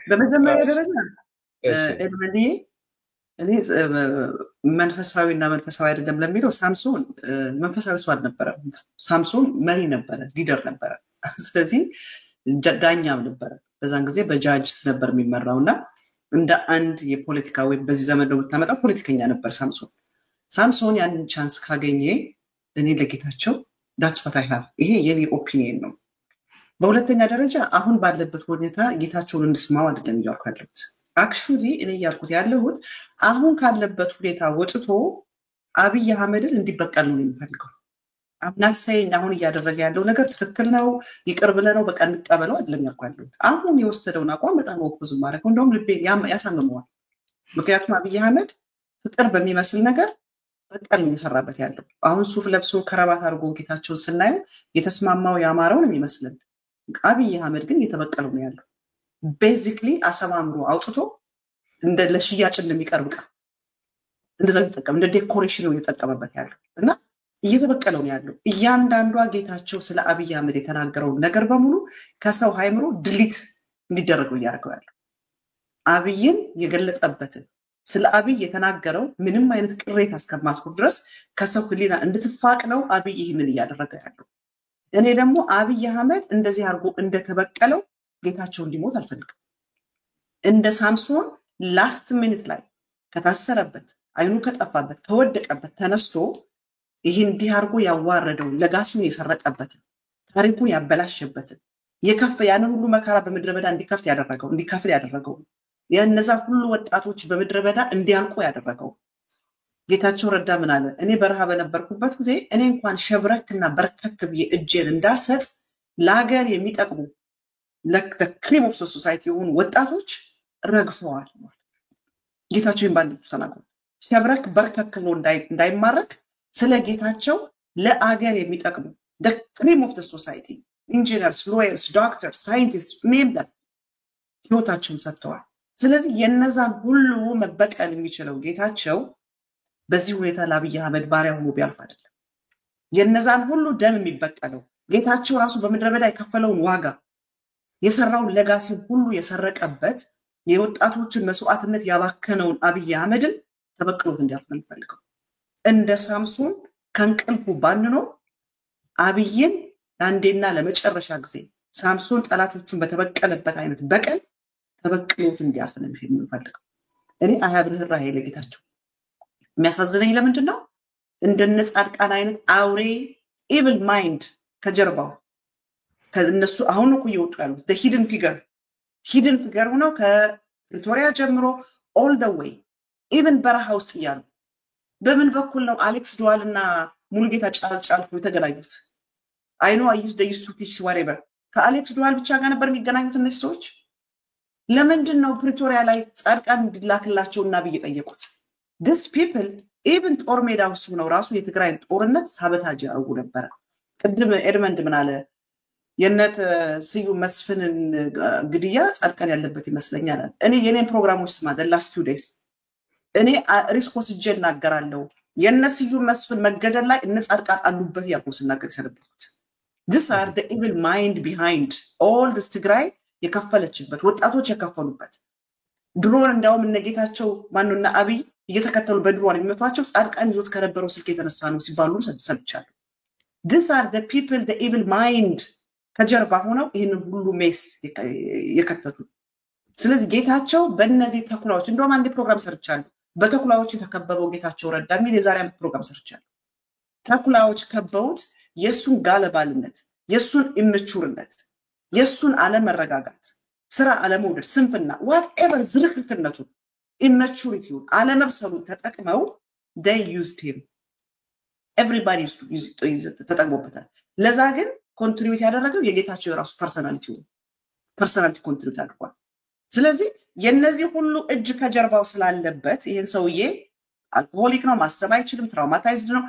በመጀመሪያ ደረጃ እሺ ኤድመንዲ እኔ መንፈሳዊና መንፈሳዊ አይደለም ለሚለው ሳምሶን መንፈሳዊ ሰው አልነበረም። ሳምሶን መሪ ነበረ፣ ሊደር ነበረ። ስለዚህ ዳኛም ነበረ። በዛን ጊዜ በጃጅስ ነበር የሚመራው እና እንደ አንድ የፖለቲካ ወይም በዚህ ዘመን ነው የምታመጣው ፖለቲከኛ ነበር ሳምሶን። ሳምሶን ያንን ቻንስ ካገኘ እኔ ለጌታቸው ዳትስ ዋት አይ ሃቭ ይሄ የኔ ኦፒኒየን ነው። በሁለተኛ ደረጃ አሁን ባለበት ሁኔታ ጌታቸውን እንስማው አይደለም እያልኩ ያለሁት። አክቹሊ እኔ እያልኩት ያለሁት አሁን ካለበት ሁኔታ ወጥቶ አብይ አህመድን እንዲበቀል ነው የሚፈልገው። አምናት ሳይኝ አሁን እያደረገ ያለው ነገር ትክክል ነው፣ ይቅር ብለነው በቃ እንቀበለው አይደለም ያልኩ ያለሁት። አሁን የወሰደውን አቋም በጣም ኦፖዝ ማድረግ እንደውም ልቤን ያሳምመዋል። ምክንያቱም አብይ አህመድ ፍቅር በሚመስል ነገር በቀል ነው እየሰራበት ያለው። አሁን ሱፍ ለብሶ ከረባት አድርጎ ጌታቸውን ስናየው የተስማማው ያማረው ነው የሚመስልን። አብይ አህመድ ግን እየተበቀለው ነው ያለው። ቤዚክሊ አሰማምሮ አውጥቶ እንደ ለሽያጭ እንደሚቀርብ ዕቃ እንደዛ እየተጠቀመ እንደ ዴኮሬሽን ነው እየተጠቀመበት ያለው እና እየተበቀለው ነው ያለው። እያንዳንዷ ጌታቸው ስለ አብይ አህመድ የተናገረውን ነገር በሙሉ ከሰው ሃይምሮ ድሊት እንዲደረግ ነው እያደረገው ያለው። አብይን የገለጸበትን ስለ አብይ የተናገረው ምንም አይነት ቅሬታ እስከማትሆን ድረስ ከሰው ህሊና እንድትፋቅ ነው አብይ ይህንን እያደረገ ያለው። እኔ ደግሞ አብይ አህመድ እንደዚህ አድርጎ እንደተበቀለው ጌታቸው እንዲሞት አልፈልግም። እንደ ሳምሶን ላስት ሚኒት ላይ ከታሰረበት አይኑ ከጠፋበት ከወደቀበት ተነስቶ ይህ እንዲህ አድርጎ ያዋረደው ለጋሲውን የሰረቀበትን ታሪኩን ያበላሸበትን ያንን ሁሉ መከራ በምድረ በዳ እንዲከፍል ያደረገው የነዛ ሁሉ ወጣቶች በምድረ በዳ እንዲያልቁ ያደረገው ጌታቸው ረዳ ምን አለ? እኔ በረሃ በነበርኩበት ጊዜ እኔ እንኳን ሸብረክና በርከክ ብዬ እጄን እንዳልሰጥ ለሀገር የሚጠቅሙ ለክሪም ኦፍ ሶሳይቲ የሆኑ ወጣቶች ረግፈዋል። ጌታቸው ባንድ ተናግሮ ሸብረክ በርከክ ብሎ እንዳይማረክ ስለ ጌታቸው ለአገር የሚጠቅሙ ክሪም ኦፍ ሶሳይቲ ኢንጂነርስ፣ ሎየርስ፣ ዶክተርስ፣ ሳይንቲስት ሜምበር ህይወታቸውን ሰጥተዋል። ስለዚህ የነዛን ሁሉ መበቀል የሚችለው ጌታቸው በዚህ ሁኔታ ለአብይ አህመድ ባሪያ ሆኖ ቢያልፍ አይደለም። የነዛን ሁሉ ደም የሚበቀለው ጌታቸው ራሱ በምድረ በዳ የከፈለውን ዋጋ የሰራውን ለጋሲ ሁሉ የሰረቀበት የወጣቶችን መስዋዕትነት ያባከነውን አብይ አህመድን ተበቅሎት እንዲያልፍ ነው የሚፈልገው። እንደ ሳምሶን ከእንቅልፉ ባንኖ አብይን ለአንዴና ለመጨረሻ ጊዜ ሳምሶን ጠላቶቹን በተበቀለበት አይነት በቀል ተበቅሎት እንዲያልፍ ነው የሚፈልገው። እኔ አያብ ርህራሄ ለጌታቸው የሚያሳዝነኝ ለምንድን ነው? እንደነ ጻድቃን አይነት አውሬ ኢቪል ማይንድ ከጀርባው ከነሱ አሁን እኮ እየወጡ ያሉት ሂድን ፊገር ሆነው ከፕሪቶሪያ ጀምሮ ኦል ደ ዌይ ኢቨን በረሃ ውስጥ እያሉ በምን በኩል ነው አሌክስ ዱዋል እና ሙሉጌታ ጫልጫልኩ የተገናኙት? አይኖ አዩስ ደዩስ ቱ ቲች ዋሬቨር ከአሌክስ ዱዋል ብቻ ጋር ነበር የሚገናኙት እነዚህ ሰዎች። ለምንድን ነው ፕሪቶሪያ ላይ ጻድቃን እንዲላክላቸውና ብዬ ጠየቁት? ዲስ ፒፕል ኢቨን ጦር ሜዳ ውስጥ ነው ራሱ የትግራይን ጦርነት ሳበታጅ ያደርጉ ነበረ። ቅድም ኤድመንድ ምን አለ? የነት ስዩም መስፍንን ግድያ ጻድቃን ያለበት ይመስለኛል። እኔ የኔን ፕሮግራሞች ስማ ላስት ፊው ዴይስ እኔ ሪስክ ወስጄ እናገራለሁ። የነ ስዩም መስፍን መገደል ላይ እነ ጻድቃን አሉበት ያልኩ ስናገር ሰነበኩት። this are the evil mind behind all this ትግራይ የከፈለችበት ወጣቶች የከፈሉበት ድሮን እንዳውም እነጌታቸው ማንኑና አብይ እየተከተሉ በድሮን የሚመቷቸው ጻድቃን ይዞት ከነበረው ስልክ የተነሳ ነው ሲባሉ ሰምቻለሁ። this are the people the evil mind ከጀርባ ሆነው ይህንን ሁሉ ሜስ የከተቱ። ስለዚህ ጌታቸው በእነዚህ ተኩላዎች እንደውም አንድ ፕሮግራም ሰርቻለሁ። በተኩላዎች የተከበበው ጌታቸው ረዳ የሚል የዛሬ ዓመት ፕሮግራም ሰርቻለሁ። ተኩላዎች ከበውት የሱን ጋለባልነት፣ የሱን ኢምቹርነት፣ የሱን አለመረጋጋት፣ ስራ አለመውደድ፣ ስንፍና ዋትኤቨር ዝርክርክነቱ ኢምቹሪቲውን አለመብሰሉን ተጠቅመው they used him everybody ተጠቅሞበታል። ለዛ ግን ኮንትሪቢዩት ያደረገው የጌታቸው የራሱ ፐርሰናሊቲ ኮንትሪቢዩት አድርጓል። ስለዚህ የነዚህ ሁሉ እጅ ከጀርባው ስላለበት ይሄን ሰውዬ አልኮሆሊክ ነው፣ ማሰብ አይችልም፣ ትራውማታይዝድ ነው።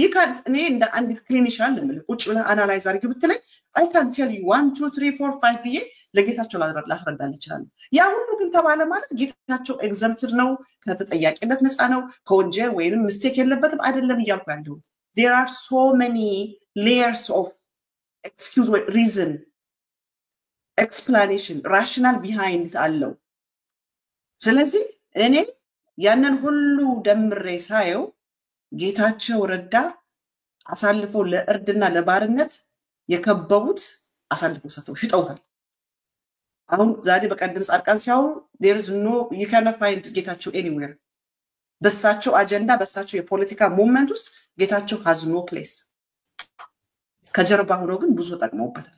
ይካን እኔ እንደ አንዲት ክሊኒሻን ለምልህ ቁጭ ብለህ አናላይዝ አድርጊ ብትለኝ አይ ካን ቴል ዩ 1 2 3 4 5 ብዬ ለጌታቸው ላስረዳል ይችላል። ያ ሁሉ ግን ተባለ ማለት ጌታቸው ኤግዘምፕትድ ነው፣ ከተጠያቂነት ነፃ ነው፣ ከወንጀል ወይንም ሚስቴክ የለበትም አይደለም እያልኩ ያለሁት። there are so many layers of excuse or reason explanation rational behind it አለው ስለዚህ እኔ ያንን ሁሉ ደምሬ ሳየው ጌታቸው ረዳ አሳልፎ ለእርድና ለባርነት የከበቡት አሳልፎ ሰጥተው ሽጠውታል አሁን ዛሬ በቀደም ጻድቃን ሲያው there is no you cannot find ጌታቸው anywhere በሳቸው አጀንዳ በሳቸው የፖለቲካ ሞመንት ውስጥ ጌታቸው has no place ከጀርባ ሆኖ ግን ብዙ ተጠቅመውበታል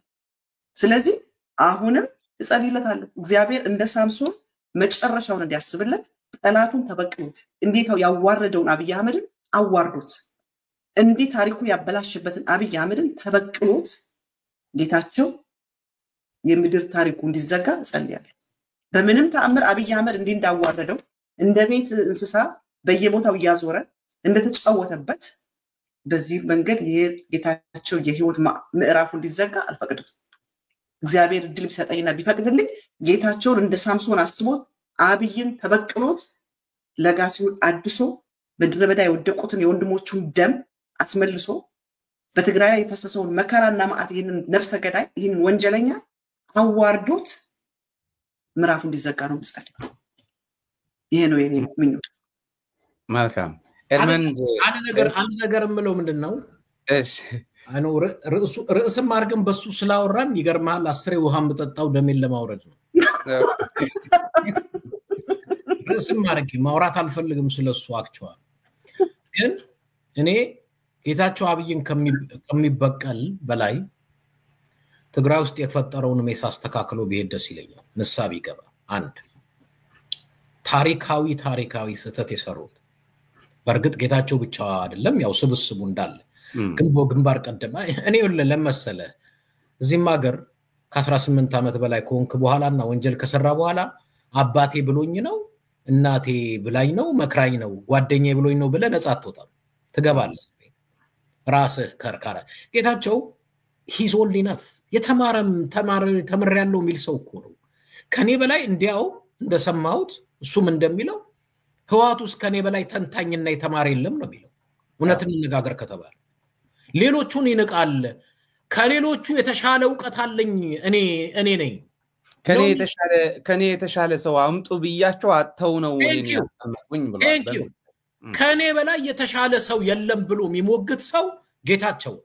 ስለዚህ አሁንም እጸልይለታለሁ እግዚአብሔር እንደ ሳምሶን መጨረሻውን እንዲያስብለት ጠላቱን ተበቅሉት እንዴታው ያዋረደውን አብይ አህመድን አዋርዱት እንዴ ታሪኩ ያበላሽበትን አብይ አህመድን ተበቅሉት ጌታቸው የምድር ታሪኩ እንዲዘጋ ጸልያለሁ በምንም ተአምር አብይ አህመድ እንዴ እንዳዋረደው እንደ ቤት እንስሳ በየቦታው ያዞረ እንደተጫወተበት በዚህ መንገድ የጌታቸው የህይወት ምዕራፉ እንዲዘጋ አልፈቅድም እግዚአብሔር ድል ቢሰጠኝና ቢፈቅድልኝ ጌታቸውን እንደ ሳምሶን አስቦት አብይን ተበቅሎት ለጋሲውን አድሶ በድረበዳ የወደቁትን የወንድሞቹን ደም አስመልሶ በትግራይ ላይ የፈሰሰውን መከራና ማዕት ይህንን ነፍሰ ገዳይ ይህንን ወንጀለኛ አዋርዶት ምዕራፉ እንዲዘጋ ነው የምጸልየው ይሄ ነው የኔ ምኞት መልካም አንድ ነገር ምለው ምንድነው እሺ አኑ ርዕስም አርገን በሱ ስላወራን ይገርማል 10 ውሃም በጠጣው ደሜን ለማውረድ ነው ርዕስም አርገ ማውራት አልፈልግም ስለሱ አክቹዋል ግን እኔ ጌታቸው አብይን ከሚበቀል በላይ ትግራይ ውስጥ የፈጠረውን ሜስ አስተካክሎ ቢሄድ ደስ ይለኛል ንሳብ ይገባ አንድ ታሪካዊ ስህተት የሰሩት በርግጥ ጌታቸው ብቻ አይደለም ያው ስብስቡ እንዳለ ግን በግንባር ቀደማ እኔ ለመሰለ እዚህም ሀገር ከ18 ዓመት በላይ ኮንክ በኋላና ወንጀል ከሰራ በኋላ አባቴ ብሎኝ ነው እናቴ ብላኝ ነው መክራኝ ነው ጓደኛዬ ብሎኝ ነው ብለ ነፃ አትወጣም ትገባለህ ራስህ ከርካራ ጌታቸው he's old enough ተማር ያለው ሚል ሰው እኮ ነው ከኔ በላይ እንዲያው እንደሰማሁት እሱም እንደሚለው ህዋቱስ ከኔ በላይ ተንታኝና የተማረ የለም ነው የሚለው እውነትን እንነጋገር ከተባለ ሌሎቹን ይንቃል ከሌሎቹ የተሻለ ዕውቀት አለኝ እኔ ነኝ ከኔ የተሻለ ሰው አምጡ ብያቸው አጥተው ነው ወይኔ ያስቀመጡኝ ብሏል ከኔ በላይ የተሻለ ሰው የለም ብሎ የሚሞግት ሰው ጌታቸው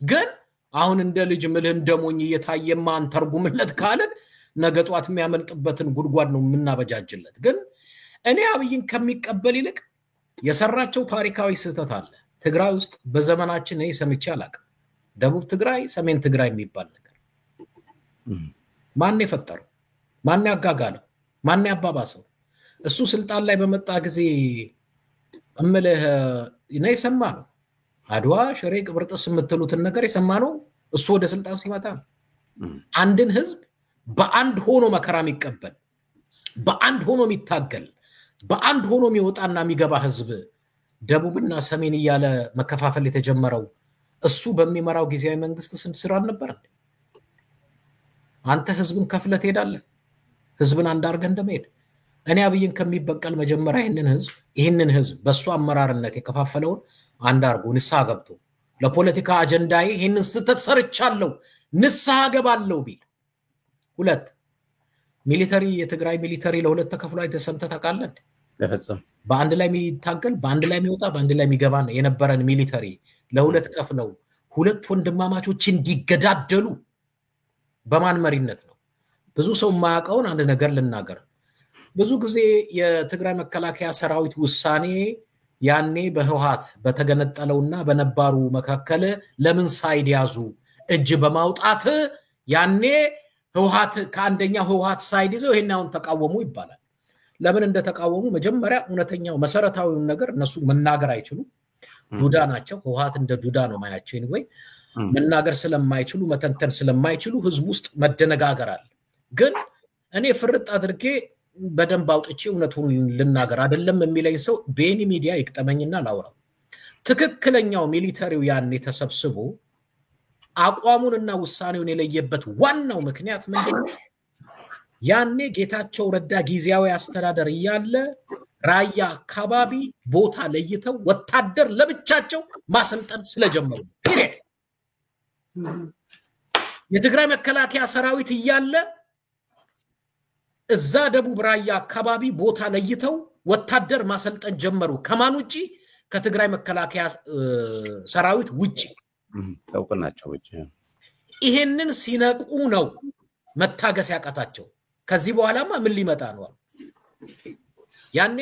ግን አሁን እንደ ልጅ ምልህ እንደሞኝ እየታየማን ተርጉምለት ካለን ነገጧት የሚያመልጥበትን ጉድጓድ ነው ምናበጃጅለት ግን እኔ አብይን ከሚቀበል ይልቅ የሰራቸው ታሪካዊ ስህተት አለ ትግራይ ውስጥ በዘመናችን እኔ ሰምቼ አላውቅም ደቡብ ትግራይ ሰሜን ትግራይ የሚባል ነገር ማን የፈጠረው ማን ያጋጋለው ማን ያባባሰው እሱ ስልጣን ላይ በመጣ ጊዜ እምልህ እኔ ሰማነው አድዋ ሽሬ ቅብርጥስ የምትሉትን ነገር የሰማነው እሱ ወደ ስልጣን ሲመጣ አንድን ህዝብ በአንድ ሆኖ መከራ የሚቀበል በአንድ ሆኖ የሚታገል በአንድ ሆኖ የሚወጣና የሚገባ ህዝብ ደቡብና ሰሜን እያለ መከፋፈል የተጀመረው እሱ በሚመራው ጊዜያዊ መንግስት ስንስራ ነበር አንተ ህዝብን ከፍለት ሄዳለ ህዝብን አንድ አርገ እንደመሄድ እኔ አብይን ከሚበቀል መጀመሪያ ይሄንን ህዝብ በሱ አመራርነት የከፋፈለውን አንድ አርጎ ንስሐ ገብቶ ለፖለቲካ አጀንዳዬ ይሄንን ስተት ሰርቻለሁ ንስሐ ገባለሁ ቢል ሁለት ሚሊተሪ የትግራይ ሚሊተሪ ለሁለት ተከፍሎ አይተሰምተ ታቃለህ ለፈጸም በአንድ ላይ የሚታገል በአንድ ላይ የሚወጣ በአንድ ላይ የሚገባ የነበረን ሚሊተሪ ለሁለት ከፍለው ሁለት ወንድማማቾች እንዲገዳደሉ በማን መሪነት ነው ብዙ ሰው ማያውቀውን አንድ ነገር ልናገር ብዙ ጊዜ የትግራይ መከላከያ ሰራዊት ውሳኔ ያኔ በህወሓት በተገነጠለውና በነባሩ መካከለ ለምን ሳይድ ያዙ እጅ በማውጣት ያኔ ህወሓት ከአንደኛው ህወሓት ሳይድ ይዘው ይሄናውን ተቃወሙ ይባላል ለምን እንደተቃወሙ መጀመሪያ እውነተኛው መሰረታዊው ነገር እነሱ መናገር አይችሉ ዱዳ ናቸው ህወሓት እንደ ዱዳ ነው ማያቸው ወይ መናገር ስለማይችሉ መተንተን ስለማይችሉ ህዝብ ውስጥ መደነጋገር አለ ግን እኔ ፍርጥ አድርጌ በደንብ አውጥቼ እውነቱን ልናገር አይደለም የሚለኝ ሰው በኤኒ ሚዲያ ይቅጠመኝና ላውራው ትክክለኛው ሚሊተሪው ያኔ ተሰብስቦ አቋሙንና ውሳኔውን የለየበት ዋናው ምክንያት ምንድነው ያኔ ጌታቸው ረዳ ጊዜያዊ አስተዳደር ያለ ራያ አካባቢ ቦታ ለይተው ወታደር ለብቻቸው ማሰልጠን ስለጀመሩ የትግራይ መከላከያ ሰራዊት እያለ እዛ ደቡብ ራያ አካባቢ ቦታ ለይተው ወታደር ማሰልጠን ጀመሩ ከማን ውጪ ከትግራይ መከላከያ ሰራዊት ውጪ ታውቁናቸው ውጪ ይሄንን ሲነቁ ነው መታገስ ያቃታቸው ከዚህ በኋላማ ምን ሊመጣ ነው ያኔ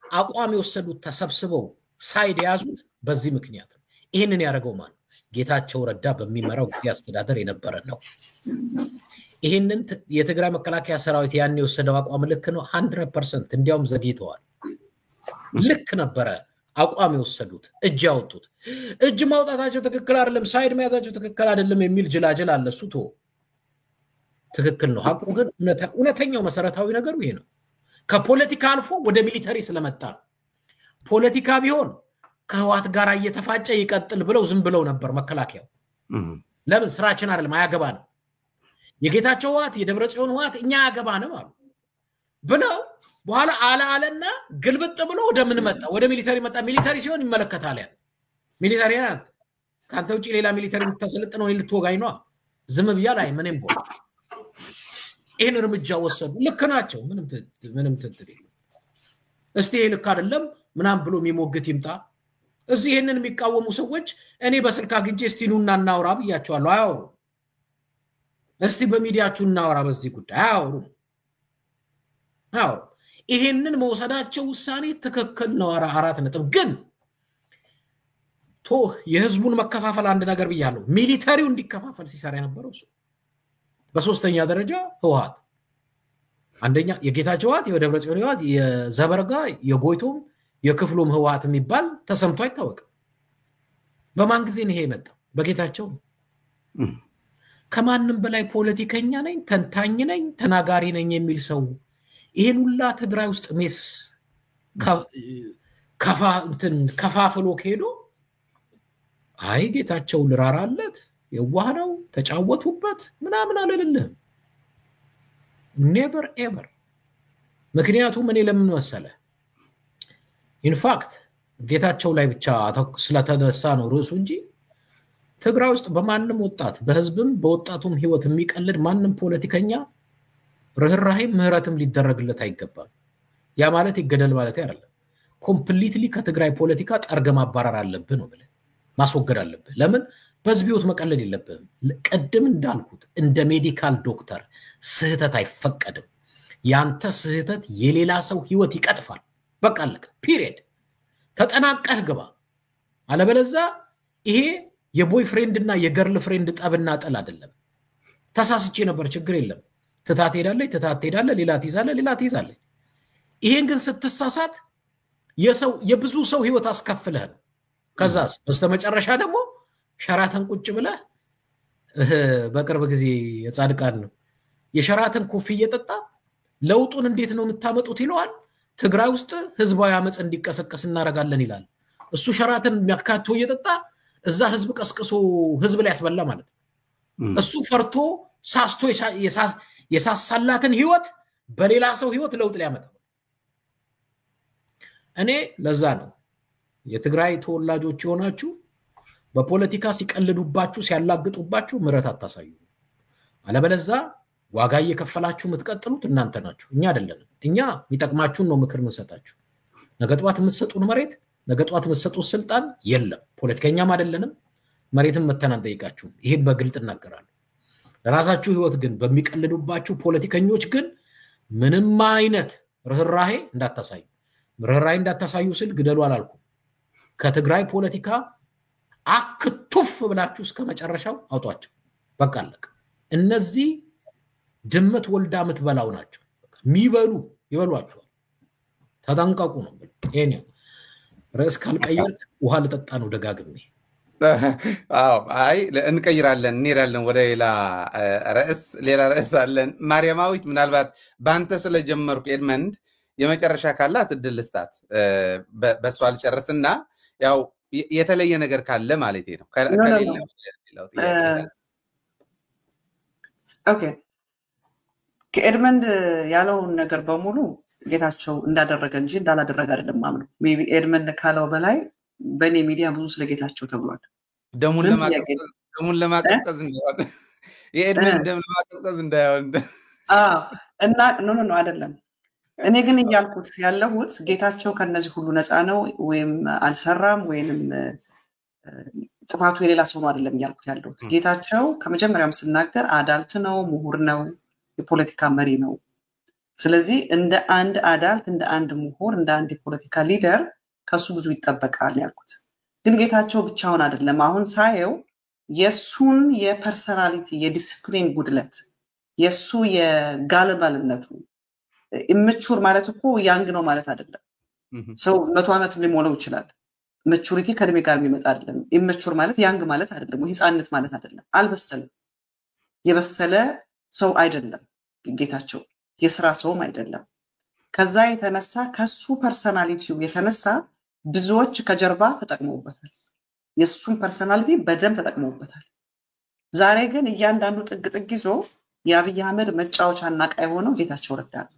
አቋም የወሰዱት ተሰብስበው ሳይድ ያዙት በዚህ ምክንያት ይሄንን ያደረገው ማን ጌታቸው ረዳ በሚመራው ጊዜ አስተዳደር የነበረ ነው ይሄንን የትግራይ መከላከያ ሰራዊት ያኔ የወሰደው አቋም ልክ ነው 100% እንዲያውም ዘግይተዋል ልክ ነበረ አቋም የወሰዱት እጅ ያወጡት እጅ ማውጣታቸው ትክክል አይደለም ሳይድ መያዛቸው ትክክል አይደለም የሚል ጅላጅል አለ እሱ ትክክል ነው ሐቁ ግን እውነተኛው መሰረታዊ ነገሩ ይሄ ነው ከፖለቲካ አልፎ ወደ ሚሊተሪ ስለመጣ ፖለቲካ ቢሆን ከህዋት ጋር እየተፋጨ ይቀጥል ብለው ዝም ብለው ነበር መከላከያው ለምን ስራችን አይደለም አያገባን የጌታቸው ህዋት የደብረጽዮን ህዋት እኛ ያገባንም አሉ ብለው በኋላ አለና ግልብጥ ብሎ ወደ ምን መጣ ወደ ሚሊተሪ መጣ ሚሊተሪ ሲሆን ይመለከታል ያን ሚሊተሪ ናት ካንተ ውጪ ሌላ ሚሊተሪ ተሰልጥነው ልትወጋኝ ነው ዝም ብያ ላይ ምንም ቦ ይሄን እርምጃ ወሰዱ ልክ ናቸው ምንም ትጥሪ እስቲ ልክ አይደለም ምናም ብሎ የሚሞግት ይምጣ እዚህ ይሄንን የሚቃወሙ ሰዎች እኔ በስልክ አግኝቼ እስቲ ኑና እናውራ ብያቸዋለሁ አያወሩ እስቲ በሚዲያችሁ እናውራ በዚህ ጉዳይ አያወሩ ይሄንን መውሰዳቸው ውሳኔ ትክክል ነው አራት ነጥብ ግን የህዝቡን መከፋፈል አንድ ነገር ብያለሁ ሚሊተሪው እንዲከፋፈል ሲሰራ የነበረው እሱ በሶስተኛ ደረጃ ህወሓት አንደኛ የጌታቸው ህወሓት የደብረጽዮን ህወሓት የዘበርጋ የጎይቶም የክፍሉም ህወሓት የሚባል ተሰምቶ አይታወቅም በማን ጊዜ ነው ይሄ የመጣው በጌታቸው ከማንም በላይ ፖለቲከኛ ነኝ ተንታኝ ነኝ ተናጋሪ ነኝ የሚል ሰው ይሄን ሁላ ትግራይ ውስጥ ሜስ ከፋፍሎ ከሄዶ አይ ጌታቸው ልራራለት የዋህነው ተጫወቱበት ምናምን አለልልህም never ever ምክንያቱም እኔ ለምን መሰለ ኢንፋክት ጌታቸው ላይ ብቻ ስለተነሳ ነው ርዕሱ እንጂ ትግራይ ውስጥ በማንም ወጣት በህዝብም በወጣቱም ህይወት የሚቀልድ ማንም ፖለቲከኛ ርህራሄም ምህረትም ሊደረግለት አይገባም ያ ማለት ይገደል ማለት አይደለም ኮምፕሊትሊ ከትግራይ ፖለቲካ ጠርገ ማባረር አለብህ ነው ብለ ማስወገድ አለብህ ለምን በዝቢውት መቀለል የለብህም ቀደም እንዳልኩት እንደ ሜዲካል ዶክተር ስህተት አይፈቀድም ያንተ ስህተት የሌላ ሰው ህይወት ይቀጥፋል በቃ አለቀ ፒሪየድ ተጠናቀህ ግባ አለበለዛ ይሄ የቦይፍሬንድ እና የገርል ፍሬንድ ጠብና ጥል አይደለም ተሳስቼ ነበር ችግር የለም ትታት ሄዳለህ ሌላ ትይዛለህ ይሄን ግን ስትሳሳት የብዙ ሰው ህይወት አስከፍለህ ነው ከዛስ በስተመጨረሻ ደግሞ ሸራተን ቁጭ ብለህ በቅርብ ጊዜ የጻድቃን ነው የሸራተን ኮፊ እየጠጣ ለውጡን እንዴት ነው የምታመጡት ይለዋል ትግራይ ውስጥ ህዝባዊ አመጽ እንዲቀሰቀስ እናረጋለን ይላል እሱ ሸራተን የሚያካቶ እየጠጣ እዛ ህዝብ ቀስቅሶ ህዝብ ላይ ያስበላ ማለት እሱ ፈርቶ ሳስቶ የሳሳላትን ህይወት በሌላ ሰው ህይወት ለውጥ ሊያመጣ እኔ ለዛ ነው የትግራይ ተወላጆች ሆናችሁ በፖለቲካ ሲቀልዱባችሁ ሲያላግጡባችሁ ምረት አታሳዩ አለበለዛ ዋጋ እየከፈላችሁ የምትቀጥሉት እናንተ ናችሁ እኛ አይደለም እኛ የሚጠቅማችሁን ነው ምክር እንሰጣችሁ ነገጧት የምትሰጡን መሬት ነገጧት የምትሰጡን ስልጣን የለም ፖለቲከኛም አይደለንም መሬትም መተናን ጠይቃችሁ ይሄ በግልጥ እናገራለሁ ለራሳችሁ ህይወት ግን በሚቀልዱባችሁ ፖለቲከኞች ግን ምንም አይነት ርህራሄ እንዳታሳዩ ስል ግደሉ አላልኩም ከትግራይ ፖለቲካ አክቱፍ ብላችሁ እስከ መጨረሻው አውጧቸው በቃ አለቀ እነዚህ ድመት ወልዳ ምትበላው ናቸው ይበሏቸው ተጠንቀቁ ነው እኔ ርዕስ ካልቀየር ውሃ ልጠጣ ነው ደጋግሜ አይ እንቀይራለን ወደ ሌላ ርዕስ አለን ማርያማዊት ምናልባት ባንተ ስለጀመርኩ ኤድመንድ የመጨረሻ ካላት እድል ልስጣት በሷ አልጨርስና ያው የተለየ ነገር ካለ ማለት ነው ከሌለ ኦኬ ከኤድመንድ ያለውን ነገር በሙሉ ጌታቸው እንዳደረገ እንጂ እንዳላደረገ አይደለም ማምነው ሜቢ ኤድመንድ ካለው በላይ በኔ ሚዲያ ብዙ ስለጌታቸው ተብሏል ደሙን ለማቀዝቀዝ እንደሆነ የኤድሚን ደም ለማቀዝቀዝ እንዳይሆን እና ኖ አይደለም። እኔ ግን እያልኩት ያለሁት ጌታቸው ከነዚህ ሁሉ ነፃ ነው ወይም አልሰራም ወይም ጥፋቱ የሌላ ሰው ነው አይደለም እያልኩት ያለሁት። ጌታቸው ከመጀመሪያውም ስናገር አዳልት ነው፣ ምሁር ነው፣ የፖለቲካ መሪ ነው። ስለዚህ እንደ አንድ አዳልት፣ እንደ አንድ ምሁር፣ እንደ አንድ የፖለቲካ ሊደር ከሱ ብዙ ይጠበቃል ያልኩት። ግን ጌታቸው ብቻውን አይደለም። አሁን ሳየው የሱን የፐርሰናሊቲ የዲስፕሊን ጉድለት የሱ የጋለባልነቱ ኢምቹር ማለት እኮ ያንግ ነው ማለት አይደለም። ሰው 100 ዓመት ሊሞላው ይችላል። ማቹሪቲ ከእድሜ ጋር የሚመጣ አይደለም። ኢምቹር ማለት ያንግ ማለት አይደለም፣ ህፃንነት ማለት አይደለም። አልበሰለም። የበሰለ ሰው አይደለም ጌታቸው፣ የስራ ሰውም አይደለም። ከዛ የተነሳ ከሱ ፐርሰናሊቲው የተነሳ ብዙዎች ከጀርባ ተጠቅመውበታል። የሱን ፐርሰናሊቲ በደንብ ተጠቅመውበታል። ዛሬ ግን እያንዳንዱ ጥግ ይዞ የአብይ አህመድ መጫወቻና ዕቃ የሆነው ጌታቸው ረዳ ነው።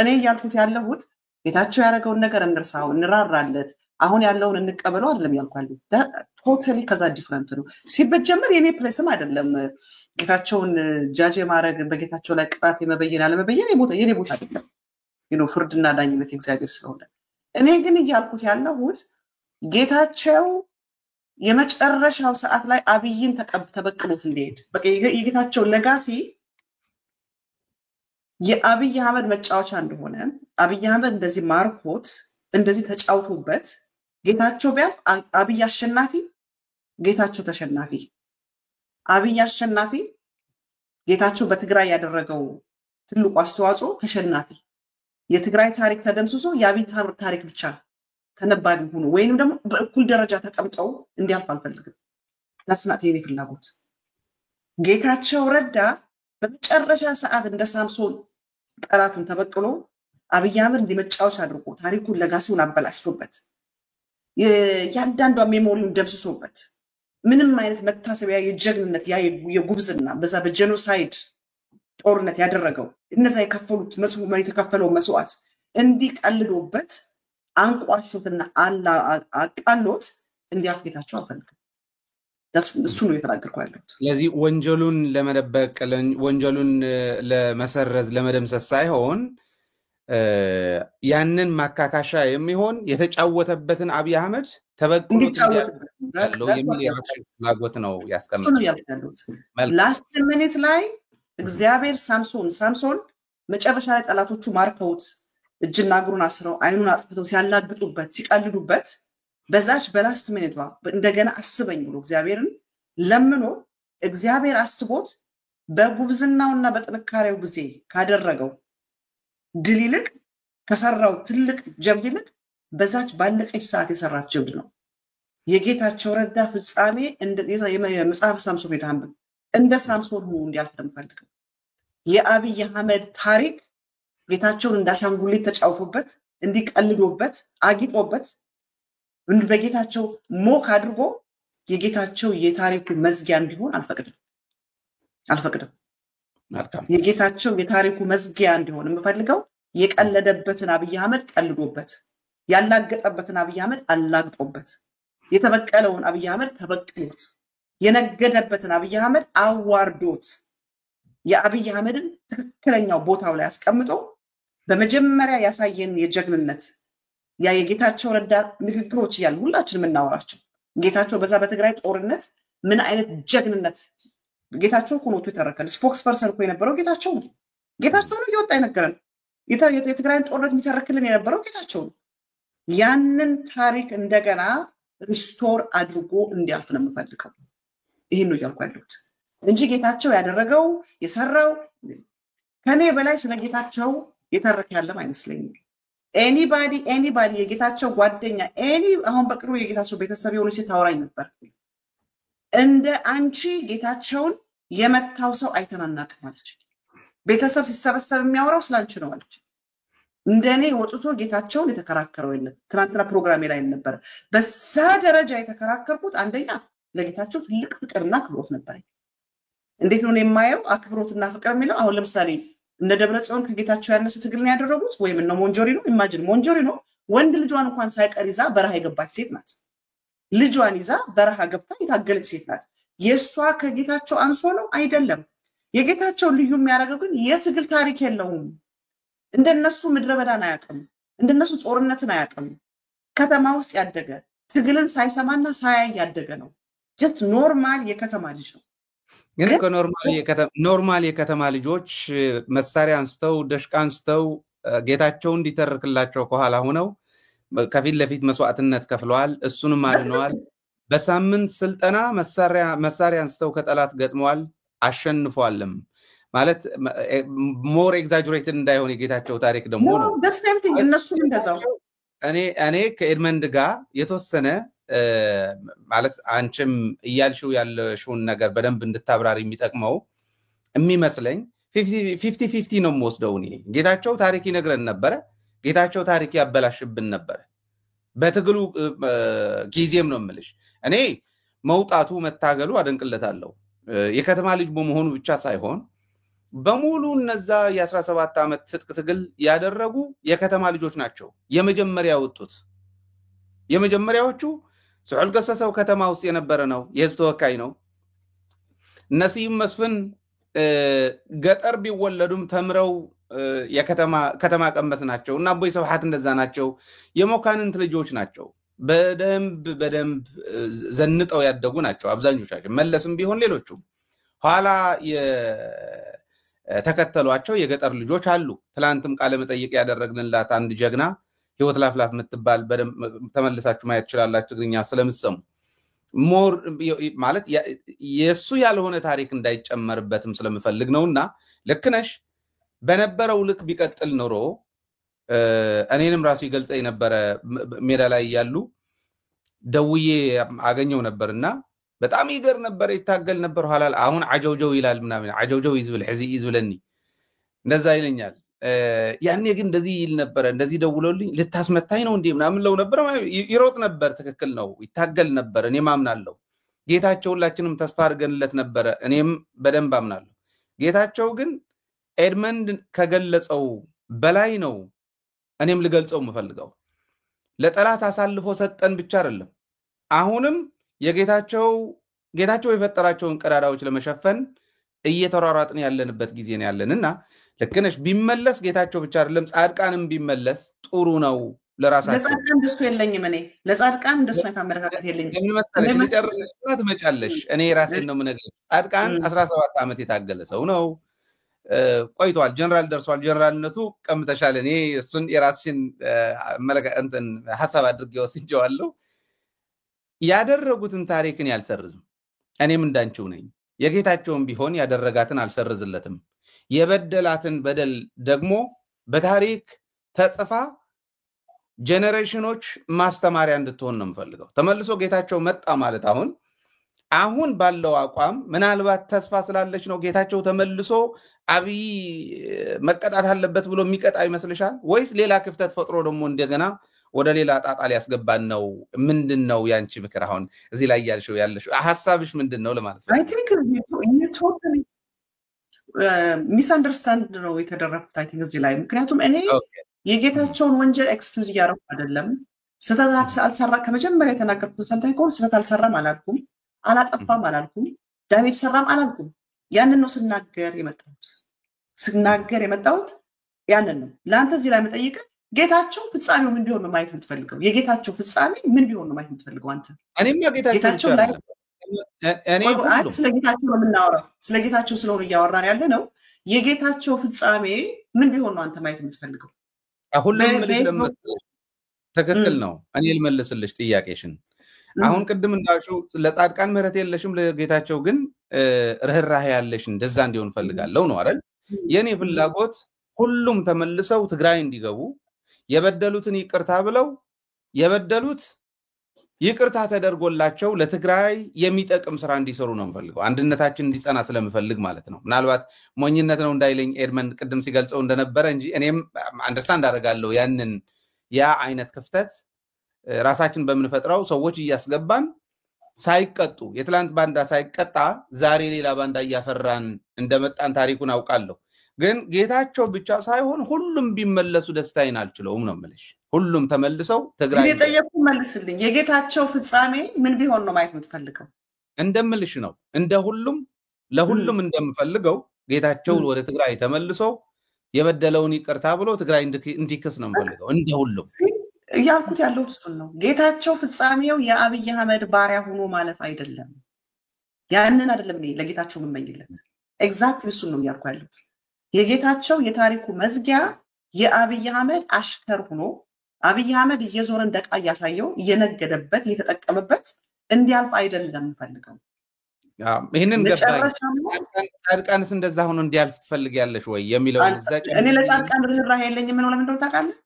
እኔ እያልኩት ያለሁት ጌታቸው ያደረገውን ነገር እንርሳው፣ እንራራለት፣ አሁን ያለውን እንቀበለው አይደለም ያልኳለሁ። ቶታሊ ከዛ ዲፍረንት ነው። ሲበጀመር የኔ ፕሌስም አይደለም ጌታቸውን ጃጅ ማድረግ፣ በጌታቸው ላይ ቅጣት የመበየን አለመበየን የኔ ቦታ አይደለም። ፍርድና ዳኝነት እግዚአብሔር ስለሆነ እኔ ግን እያልኩት ያለሁት ጌታቸው የመጨረሻው ሰዓት ላይ አብይን ተበቅሎት እንዲሄድ በቃ የጌታቸው ለጋሲ የአብይ አህመድ መጫወቻ እንደሆነ አብይ አህመድ እንደዚህ ማርኮት እንደዚህ ተጫውቶበት ጌታቸው ቢያልፍ አብይ አሸናፊ፣ ጌታቸው ተሸናፊ። አብይ አሸናፊ፣ ጌታቸው በትግራይ ያደረገው ትልቁ አስተዋጽኦ ተሸናፊ። የትግራይ ታሪክ ተደምስሶ የአብይ ታሪክ ብቻ ተነባቢ ሆኖ ወይንም ደግሞ በእኩል ደረጃ ተቀምጠው እንዲያልፍ አልፈልግም። ታስናት የኔ ፍላጎት ጌታቸው ረዳ በመጨረሻ ሰዓት እንደ ሳምሶን ጠላቱን ተበቅሎ አብይ አህመድ እንዲመጫወቻ አድርጎ ታሪኩን ለጋሲውን አበላሽቶበት ያንዳንዷ ሜሞሪውን ደምስሶበት ምንም አይነት መታሰቢያ የጀግንነት የጉብዝና በዛ በጄኖሳይድ ጦርነት ያደረገው እነዛ የተከፈለው መስዋዕት እንዲቀልዶበት አንቋሾትና አቃሎት እንዲያልፍ ጌታቸው አልፈልግም። እሱ ነው የተናገርኩ ያለሁት። ስለዚህ ወንጀሉን ለመደበቅ ወንጀሉን ለመሰረዝ ለመደምሰስ ሳይሆን ያንን ማካካሻ የሚሆን የተጫወተበትን አብይ አህመድ ተበቅሎት ያለው የሚል የራሱ ፍላጎት ነው ያስቀምጣል። እሱ ነው ያልኩት። ላስት ሚኒት ላይ እግዚአብሔር ሳምሶን መጨረሻ ላይ ጠላቶቹ ማርከውት እጅና እግሩን አስረው አይኑን አጥፍተው ሲያላግጡበት ሲቀልዱበት በዛች በላስት ሚኒቷ እንደገና አስበኝ ብሎ እግዚአብሔርን ለምኖ እግዚአብሔር አስቦት በጉብዝናውና በጥንካሬው ጊዜ ካደረገው ድል ይልቅ ከሰራው ትልቅ ጀብድ ይልቅ በዛች ባለቀች ሰዓት የሰራት ጀብድ ነው። የጌታቸው ረዳ ፍጻሜ የመጽሐፍ ሳምሶን ሄዳንብ እንደ ሳምሶን ሆኖ እንዲያልፍ ደምፈልግ የአብይ አህመድ ታሪክ ጌታቸውን እንዳሻንጉሊት ተጫውቶበት እንዲቀልዶበት አጊጦበት በጌታቸው ሞክ አድርጎ የጌታቸው የታሪኩ መዝጊያ እንዲሆን አልፈቅድም። የጌታቸው የታሪኩ መዝጊያ እንዲሆን የምፈልገው የቀለደበትን አብይ አህመድ ቀልዶበት ያላገጠበትን አብይ አህመድ አላግጦበት የተበቀለውን አብይ አህመድ ተበቅሎት የነገደበትን አብይ አህመድ አዋርዶት የአብይ አህመድን ትክክለኛው ቦታው ላይ አስቀምጦ በመጀመሪያ ያሳየን የጀግንነት የጌታቸው ረዳ ንግግሮች ያሉ ሁላችንም እናወራቸው ጌታቸው በዛ በትግራይ ጦርነት ምን አይነት ጀግንነት ጌታቸው ኮኖቱ የተረከለ ስፖክስ ፐርሰን እኮ የነበረው ጌታቸው ነው እየወጣ ይነገራል። የትግራይን ጦርነት የሚተረክልን የነበረው ጌታቸው ነው። ያንን ታሪክ እንደገና ሪስቶር አድርጎ እንዲያልፍ ነው የምፈልገው። ይሄን ነው እያልኩ ያለሁት እንጂ ጌታቸው ያደረገው የሰራው ከኔ በላይ ስለ ጌታቸው የተረከ ያለም አይመስለኝም። ኤኒባዲ የጌታቸው ጓደኛ አሁን በቅርቡ የጌታቸው ቤተሰብ የሆነ ሴት ታወራኝ ነበር። እንደ አንቺ ጌታቸውን የመታው ሰው አይተናናቅም አለች። ቤተሰብ ሲሰበሰብ የሚያወራው ስላንቺ ነው አለች። እንደኔ ወጥቶ ጌታቸውን የተከራከረው የለም። ትናንትና ፕሮግራሜ ላይ ነበር። በዛ ደረጃ የተከራከርኩት አንደኛ ለጌታቸው ትልቅ ፍቅርና አክብሮት ነበረኝ። እንዴት ነው የማየው አክብሮትና ፍቅር የሚለው? አሁን ለምሳሌ እነ ደብረጽዮን ከጌታቸው ያነሰ ትግል ነው ያደረጉት ወይም እነ ሞንጆሪኖ ኢማጂን ሞንጆሪኖ ወንድ ልጇን እንኳን ሳይቀር ይዛ በረሃ የገባች ሴት ናት። ልጇን ይዛ በረሃ ገብታ የታገለች ሴት ናት። የሷ ከጌታቸው አንሶ ነው አይደለም። የጌታቸው ልዩ የሚያደርገው ግን የትግል ታሪክ የለውም። እንደነሱ ምድረ በዳን አያውቅም። እንደነሱ ጦርነትን አያውቅም። ከተማ ውስጥ ያደገ ትግልን ሳይሰማና ሳያይ ያደገ ነው። ጀስት ኖርማል የከተማ ልጅ ነው። ግን ኖርማል የከተማ ልጆች መሳሪያ አንስተው ደሽቃ አንስተው ጌታቸው እንዲተርክላቸው ከኋላ ሆነው ከፊት ለፊት መስዋዕትነት ከፍለዋል። እሱንም አድነዋል። በሳምንት ስልጠና መሳሪያ አንስተው ከጠላት ገጥመዋል፣ አሸንፈዋልም። ማለት ሞር ኤግዛጀሬትድ እንዳይሆን የጌታቸው ታሪክ ደግሞ ነው። እነሱም እንደዛው እኔ ከኤድመንድ ጋር የተወሰነ ማለት አንቺም እያልሽው ያለሽውን ነገር በደንብ እንድታብራሪ የሚጠቅመው የሚመስለኝ 50-50 ነው የምወስደው። እኔ ጌታቸው ታሪክ ይነግረን ነበረ፣ ጌታቸው ታሪክ ያበላሽብን ነበረ በትግሉ ጊዜም ነው የምልሽ። እኔ መውጣቱ መታገሉ አደንቅለታለሁ። የከተማ ልጅ በመሆኑ ብቻ ሳይሆን በሙሉ እነዛ የ17 ዓመት ትጥቅ ትግል ያደረጉ የከተማ ልጆች ናቸው። የመጀመሪያ ወጡት የመጀመሪያዎቹ ስዑል ገሰሰው ከተማ ውስጥ የነበረ ነው፣ የህዝብ ተወካይ ነው። ነሲም መስፍን ገጠር ቢወለዱም ተምረው ከተማ ቀመስ ናቸው እና አቦይ ሰብሐት እንደዛ ናቸው። የሞካንንት ልጆች ናቸው። በደንብ ዘንጠው ያደጉ ናቸው አብዛኞቻቸው። መለስም ቢሆን ሌሎቹ ኋላ ተከተሏቸው የገጠር ልጆች አሉ። ትላንትም ቃለ መጠይቅ ያደረግንላት አንድ ጀግና ህይወት ላፍላፍ የምትባል ተመልሳችሁ ማየት ትችላላችሁ ትግርኛ ስለምትሰሙ። ሞር ማለት የሱ ያልሆነ ታሪክ እንዳይጨመርበትም ስለምፈልግ ነውና ልክ ነሽ። በነበረው ልክ ቢቀጥል ኖሮ እኔንም ራሱ ይገልጸኝ ነበረ። ሜዳ ላይ ያሉ ደውዬ አገኘው ነበርና በጣም ይገር ነበር፣ ይታገል ነበር። ኋላ አሁን አጀውጀው ይላል ምናምን አጀውጀው ይዝብል ሕዚ ይዝብለኒ እንደዛ ይለኛል። ያኔ ግን እንደዚህ ይል ነበር። እንደዚህ ደውሎልኝ ልታስመታኝ ነው እንዴ ምናምን ለው ነበር። ይሮጥ ነበር። ትክክል ነው፣ ይታገል ነበር። እኔ ማምናለሁ። ጌታቸው ሁላችንም ተስፋ አድርገንለት ነበር። እኔም በደንብ አምናለሁ። ጌታቸው ግን ኤድመንድ ከገለጸው በላይ ነው። እኔም ልገልጸው የምፈልገው ለጠላት አሳልፎ ሰጠን ብቻ አይደለም። አሁንም ጌታቸው የፈጠራቸውን ቀዳዳዎች ለመሸፈን እየተሯሯጥን ያለንበት ጊዜ ነው ያለንና ለከነሽ ቢመለስ ጌታቸው ብቻ አይደለም ጻድቃንም ቢመለስ ጥሩ ነው። ለራሳቸው ለጻድቃን ደስ የለኝም። እኔ ለጻድቃን ደስ ማታመረካከት የለኝም። ለምን መሰለሽ ለጨርሰሽ ትመጫለሽ። እኔ ራሴን ነው የምነግርሽ። ጻድቃን 17 ዓመት የታገለ ሰው ነው። ቆይቷል። ጀነራል ደርሷል። ጀነራልነቱ ቀምተሻል። እኔ እሱን የራስሽን ሐሳብ አድርጌ ወስጄዋለሁ። ያደረጉትን ታሪክን ያልሰርዝም። እኔም እንዳንቺው ነኝ። የጌታቸውን ቢሆን ያደረጋትን አልሰርዝለትም። የበደላትን በደል ደግሞ በታሪክ ተጽፋ ጄኔሬሽኖች ማስተማሪያ እንድትሆን ነው የምፈልገው። ተመልሶ ጌታቸው መጣ ማለት አሁን ባለው አቋም ምናልባት ተስፋ ስላለች ነው ጌታቸው ተመልሶ አብይ መቀጣት አለበት ብሎ የሚቀጣ ይመስልሻል? ወይስ ሌላ ክፍተት ፈጥሮ ደግሞ እንደገና ወደ ሌላ ጣጣ ሊያስገባን ነው? ምንድነው ያንቺ ምክር? አሁን እዚህ ላይ ያለሽው ሐሳብሽ ምንድነው ለማለት ነው? I think you totally misunderstand ነው የተደረኩት። I think እዚህ ላይ ምክንያቱም እኔ የጌታቸውን ወንጀል ኤክስኪውዝ እያደረኩ አይደለም። ስህተት አልሰራ ከመጀመሪያ የተናገርኩት ሰምተኝ ከሆነ ስህተት አልሰራም አላልኩም፣ አላጠፋም አላልኩም፣ ዳሜጅ ሰራም አላልኩም። ያንን ነው ስናገር የመጣሁት ያንን ነው። ለአንተ እዚህ ላይ መጠይቅ ጌታቸው ፍጻሜው ምን ቢሆን ነው ማየት የምትፈልገው? የጌታቸው ፍጻሜ ምን ቢሆን ነው ማየት የምትፈልገው አንተ? እኔማ ጌታቸው ላይ ስለ ጌታቸው ነው የምናወራው። ስለ ጌታቸው ስለሆነ እያወራን ያለ ነው። የጌታቸው ፍጻሜ ምን ቢሆን ነው አንተ ማየት የምትፈልገው? ሁሉም ትክክል ነው። እኔ ልመልስልሽ ጥያቄሽን። አሁን ቅድም እንዳልሽው ለጻድቃን ምህረት የለሽም፣ ለጌታቸው ግን ርህራሄ ያለሽ እንደዛ እንዲሆን ፈልጋለሁ ነው አይደል? የኔ ፍላጎት ሁሉም ተመልሰው ትግራይ እንዲገቡ የበደሉትን ይቅርታ ብለው የበደሉት ይቅርታ ተደርጎላቸው ለትግራይ የሚጠቅም ስራ እንዲሰሩ ነው የምፈልገው። አንድነታችን እንዲጸና ስለምፈልግ ማለት ነው። ምናልባት ሞኝነት ነው እንዳይለኝ ኤድመንድ ቅድም ሲገልጸው እንደነበረ እንጂ እኔም አንደርስታንድ አደርጋለሁ። ያ አይነት ክፍተት ራሳችን በምንፈጥረው ሰዎች እያስገባን ሳይቀጡ የትላንት ባንዳ ሳይቀጣ ዛሬ ሌላ ባንዳ እያፈራን እንደመጣን ታሪኩን አውቃለሁ። ግን ጌታቸው ብቻ ሳይሆን ሁሉም ቢመለሱ ደስታዬን አልችለውም ነው የምልሽ። ሁሉም ተመልሰው ትግራይ የጠየቁ መልስልኝ። የጌታቸው ፍጻሜ ምን ቢሆን ነው ማየት የምትፈልገው? እንደምልሽ ነው እንደ ሁሉም ለሁሉም እንደምፈልገው ጌታቸው ወደ ትግራይ ተመልሶ የበደለውን ይቅርታ ብሎ ትግራይ እንዲክስ ነው የምፈልገው እንደ ሁሉም ያልኩት ያለው እሱን ነው ጌታቸው ፍጻሜው የአብይ አህመድ ባሪያ ሆኖ ማለት አይደለም ያንን አይደለም እኔ ለጌታቸው የምመኝለት ኤግዛክትሊ እሱን ነው ያልኩት ያሉት የጌታቸው የታሪኩ መዝጊያ የአብይ አህመድ አሽከር ሆኖ አብይ አህመድ እየዞረ እንደቃ ያሳየው እየነገደበት እየተጠቀመበት እንዲያልፍ አይደለም ፈልገው ይሄንን ገባኝ ጻድቃንስ እንደዛ ሆኖ እንዲያልፍ ትፈልጊያለሽ ወይ የሚለው እኔ ለጻድቃን ርህራሄ የለኝም ነው ለምን እንደው ታውቃለህ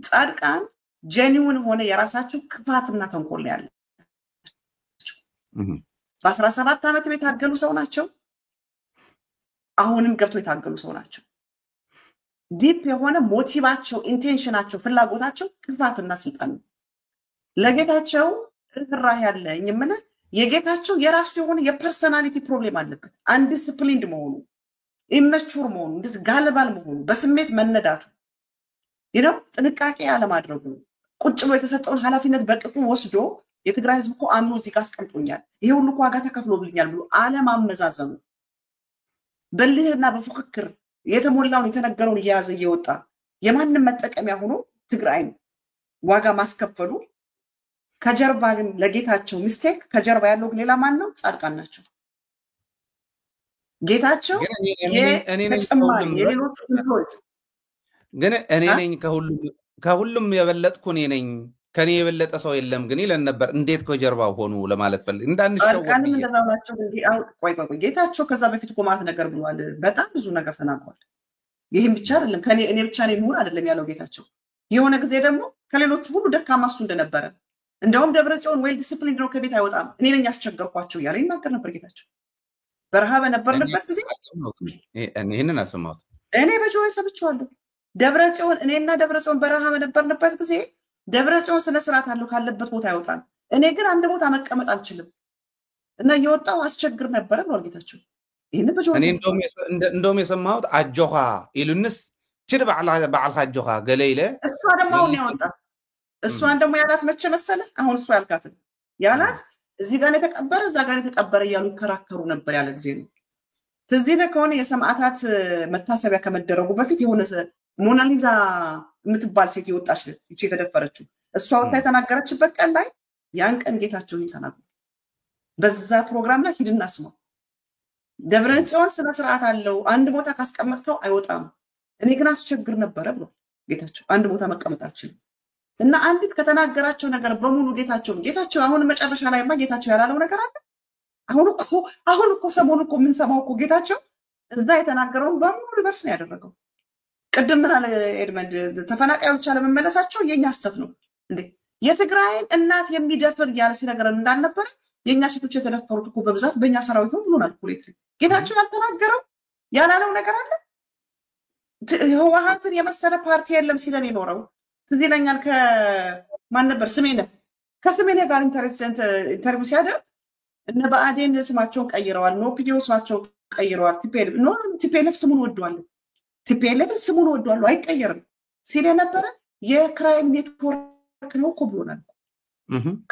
ጻድቃን ጄኒውን ሆነ የራሳቸው ክፋትና ተንኮል ያለ በ17 ዓመት የታገሉ ሰው ናቸው አሁንም ገብቶ የታገሉ ሰው ናቸው ዲፕ የሆነ ሞቲቫቸው ኢንቴንሽናቸው ፍላጎታቸው ክፋትና ስልጣን ለጌታቸው ርህራሄ ያለኝ ማለት የጌታቸው የራሱ የሆነ የፐርሰናሊቲ ፕሮብሌም አለበት አንዲስፕሊንድ መሆኑ ኢመቹር መሆኑ እንደዚህ ጋልባል መሆኑ በስሜት መነዳቱ ይነው ጥንቃቄ ያለማድረጉ ቁጭ ብሎ የተሰጠውን ኃላፊነት በቅጡ ወስዶ የትግራይ ህዝብ እኮ አምኖ እዚህ ጋር አስቀምጦኛል ይሄ ሁሉ እኮ ዋጋ ተከፍሎብኛል ብሎ አለማመዛዘኑ በልህና በፉክክር የተሞላውን የተነገረውን እየያዘ እየወጣ የማንም መጠቀሚያ ሆኖ ትግራይ ዋጋ ማስከፈሉ ከጀርባ ግን ለጌታቸው ሚስቴክ ከጀርባ ያለው ሌላ ማን ነው ጻድቃን ናቸው ጌታቸው የተጨማሪ የሌሎች ኢንፍሉዌንስ ግን እኔ ነኝ ከሁሉም የበለጥኩ እኔ ነኝ ከኔ የበለጠ ሰው የለም ግን ይለን ነበር እንዴት ከጀርባው ሆኑ ለማለት ፈልግ እንዳንሸው ጻድቃንም እንደዛው ናቸው ቆይ ጌታቸው ከዛ በፊት ቆማት ነገር ብሏል በጣም ብዙ ነገር ተናግሯል ይሄን ብቻ አይደለም እኔ ብቻ ነኝ ሙሉ አይደለም ያለው ጌታቸው የሆነ ጊዜ ደግሞ ከሌሎች ሁሉ ደካማ እሱ እንደነበረ እንደውም ደብረጽዮን ዌል ዲሲፕሊን ነው ከቤት አይወጣም እኔ ነኝ ያስቸገርኳቸው ያለ ይናገር ነበር ጌታቸው በረሃ በነበርንበት ጊዜ እኔን አልሰማሁት እኔ በጆሮዬ ሰምቼዋለሁ ደብረጽዮን እኔና ደብረጽዮን በረሃ በነበርንበት ጊዜ ደብረጽዮን ስለ ስርዓት አለው ካለበት ቦታ አይወጣም እኔ ግን አንድ ቦታ መቀመጥ አልችልም እና የወጣው አስቸግር ነበር ነው ጌታቸው ይሄን በጆሮዬ እኔ እንደውም የሰማሁት አጆኻ ኢሉንስ ችል በዓልካ አጆኻ ገለይለ እሷ ደግሞ አሁን ያወጣ እሷን ደግሞ ያላት መቼ መሰለ አሁን እሷ ያልካት ያላት እዚህ ጋር የተቀበረ እዛ ጋር የተቀበረ እያሉ ይከራከሩ ነበር ያለ ጊዜ ነው ትዝይነ ከሆነ የሰማዕታት መታሰቢያ ከመደረጉ በፊት የሆነ ሞናሊዛ የምትባል ሴት ይወጣች እቺ የተደፈረችው እሷ ወጣ የተናገረችበት ቀን ላይ ያን ቀን ጌታቸው ይተናገሩ በዛ ፕሮግራም ላይ ሂድና ስማው ደብረጽዮን ስለ ስርዓት አለው አንድ ቦታ ካስቀመጥከው አይወጣም እኔ ግን አስቸግር ነበር ብሎ ጌታቸው አንድ ቦታ መቀመጥ አልችልም እና አንዲት ከተናገራቸው ነገር በሙሉ ጌታቸው አሁን መጨረሻ ላይማ ጌታቸው ያላለው ነገር አለ አሁን እኮ ሰሞኑ እኮ ምን ሰማው እኮ ጌታቸው እዛ የተናገረውን በሙሉ ሪቨርስ ነው ያደረገው ቅድም ምን አለ ኤድመንድ ተፈናቃዮች አለመመለሳቸው የኛ ስተት ነው እንዴ የትግራይን እናት የሚደፍር ያለ ሲነገር እንዳልነበረ የኛ ሴቶች የተደፈሩት እኮ በብዛት በእኛ ሰራዊት ነው ብሎናል ፖለቲክ ጌታቸው ያልተናገረው ያላለው ነገር አለ ህወሓትን የመሰለ ፓርቲ የለም ሲለን ይኖረው ትዝይለኛል ከማን ነበር ከስሜነ ጋር ኢንተርቪው ሲያደርግ እነ በአዴን ስማቸውን ቀይረዋል ኖፒዲዮ ስማቸውን ቀይረዋል ቲፒኤልኤፍ ስሙን ወደዋል አይቀየርም ሲል የነበረ የክራይም ኔትወርክ ነው እኮ ብሎናል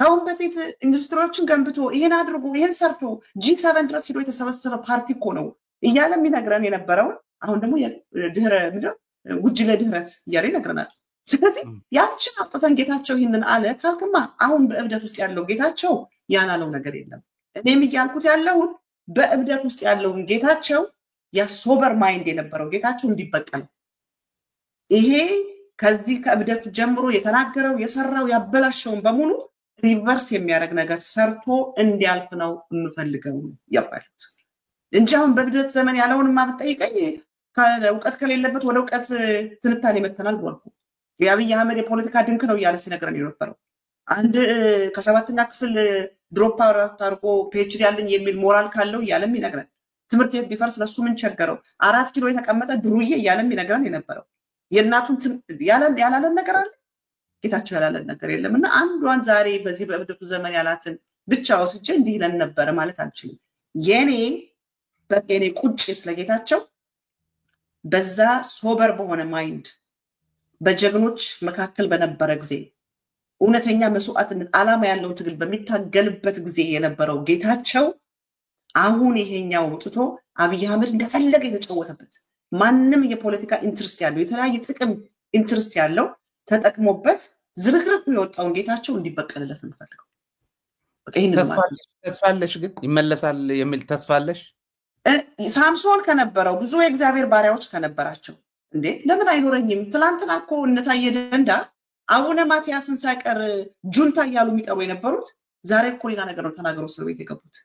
ካሁን በፊት ኢንዱስትሪዎችን ገንብቶ ይሄን አድርጎ ይሄን ሰርቶ G7 ድረስ ሄዶ የተሰበሰበ ፓርቲ እኮ ነው እያለ የሚነግረን የነበረው አሁን ደግሞ የድህረ ምድር ውጅለ ድህረት እያለ ይነግረናል ስለዚህ ያችን አጥተን ጌታቸው ይሄንን አለ ካልከማ አሁን በእብደት ውስጥ ያለው ጌታቸው ያላለው ነገር የለም እኔም እያልኩት ያለው በእብደት ውስጥ ያለው ጌታቸው ያ ሶበር ማይንድ የነበረው ጌታቸው እንዲበቀል ይሄ ከዚህ ከእብደቱ ጀምሮ የተናገረው የሰራው ያበላሸውን በሙሉ ሪቨርስ የሚያደርግ ነገር ሰርቶ እንዲያልፍ ነው የምፈልገው ያባሉት እንጂ አሁን በእብደት ዘመን ያለውን ማብጠይቀኝ ከእውቀት ከሌለበት ወደ እውቀት ትንታኔ መተናል ብሏል የአብይ አህመድ የፖለቲካ ድንክ ነው ያለ ሲነገረን የነበረው አንድ ከሰባተኛ ክፍል ድሮፕ አውት አድርጎ ፒኤችዲ ያለኝ የሚል ሞራል ካለው ያለም ይነግረን ትምህርት ቤት ቢፈርስ ለሱ ምን ቸገረው 4 ኪሎ የተቀመጠ ድሩዬ ያለም ይነግረን የነበረው የናቱን ያላለን ነገር አለ ጌታቸው ያላለን ነገር የለምና አንዷን ዛሬ በዚህ በእብደቱ ዘመን ያላትን ብቻ ወስጄ እንዲህ ለን ነበር ማለት አልችልም የኔ ቁጭት ለጌታቸው በዛ ሶበር በሆነ ማይንድ በጀግኖች መካከል በነበረ ጊዜ እውነተኛ መስዋዕትነት ዓላማ ያለው ትግል በሚታገልበት ጊዜ የነበረው ጌታቸው አሁን ይሄኛው ወጥቶ አብይ አህመድ እንደፈለገ የተጫወተበት ማንንም የፖለቲካ ኢንትረስት ያለው የተለያየ ጥቅም ኢንትረስት ያለው ተጠቅሞበት ዝርክርኩ የወጣውን ጌታቸው እንዲበቀልለት እንፈልገው። በቃ ይሄን ተስፋለሽ ግን ይመለሳል የሚል ተስፋለሽ? ሳምሶን ከነበረው ብዙ የእግዚአብሔር ባሪያዎች ከነበራቸው እንዴ ለምን አይኖረኝም? ትላንትና እኮ እነታየ ደንዳ አቡነ ማቲያስን ሳይቀር ጁንታ እያሉ የሚጠሩ የነበሩት ዛሬ እኮ ሌላ ነገር ነው ተናገረው እስር ቤት የገቡት።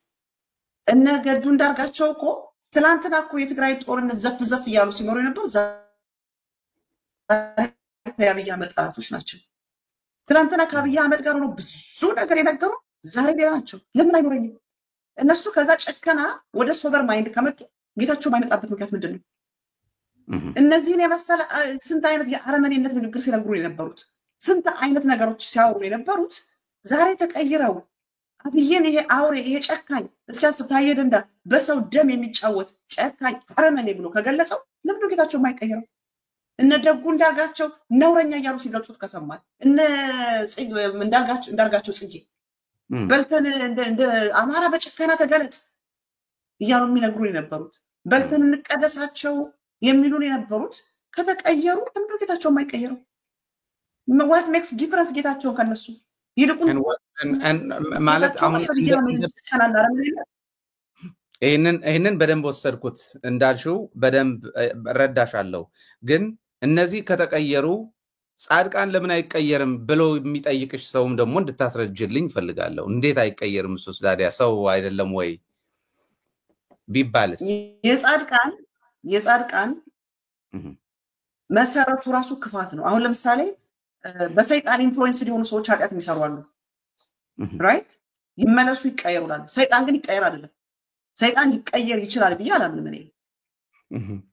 እነ ገዱ እንዳርጋቸው እኮ ትላንትና እኮ የትግራይ ጦርነት ዘፍ ዘፍ እያሉ ሲኖሩ የነበሩ የአብይ አህመድ ጠላቶች ናቸው። ትላንትና ከአብይ አህመድ ጋር ነው ብዙ ነገር የነገሩ ዛሬ ሌላ ናቸው። ለምን አይኖረኝም? እነሱ ከዛ ጨከና ወደ ሶበር ማይንድ ከመጡ ጌታቸው ማይመጣበት ምክንያት ምንድን ነው? እነዚህን የመሰለ ስንት አይነት የአረመኔነት ንግግር ሲነግሩ የነበሩት ስንት አይነት ነገሮች ሲያወሩ የነበሩት ዛሬ ተቀይረው አብይን ይሄ አውሬ ይሄ ጨካኝ እስኪ አስብ ታየ ደንዳ በሰው ደም የሚጫወት ጨካኝ አረመኔ ብሎ ከገለጸው ለምን ነው ጌታቸው የማይቀየረው? እነ ደጉ እንዳርጋቸው ነውረኛ እያሉ ሲገልጹት ከሰማል እነ እንዳርጋቸው ጽጌ በልተን እንደ አማራ በጭከና ተገለጽ እያሉ የሚነግሩ የነበሩት በልተን እንቀደሳቸው የሚሉን የነበሩት ከተቀየሩ ለምን ነው ጌታቸው የማይቀየረው? what makes difference ጌታቸው ከነሱ ይልቁን ማለት አሁን ይሄንን በደንብ ወሰድኩት እንዳልሽው በደንብ ረዳሻለሁ። ግን እነዚህ ከተቀየሩ ጻድቃን ለምን አይቀየርም ብሎ የሚጠይቅሽ ሰውም ደግሞ እንድታስረጅልኝ ፈልጋለሁ። እንዴት አይቀየርም? እሱስ ታዲያ ሰው አይደለም ወይ ቢባልስ? የጻድቃን መሰረቱ ራሱ ክፋት ነው። አሁን ለምሳሌ በሰይጣን ኢንፍሉዌንስ ሊሆኑ ሰዎች ኃጢአት የሚሰሩ አሉ። ራይት ይመለሱ ይቀየሩላሉ። ሰይጣን ግን ይቀየር አይደለም። ሰይጣን ሊቀየር ይችላል ብዬ አላምንም።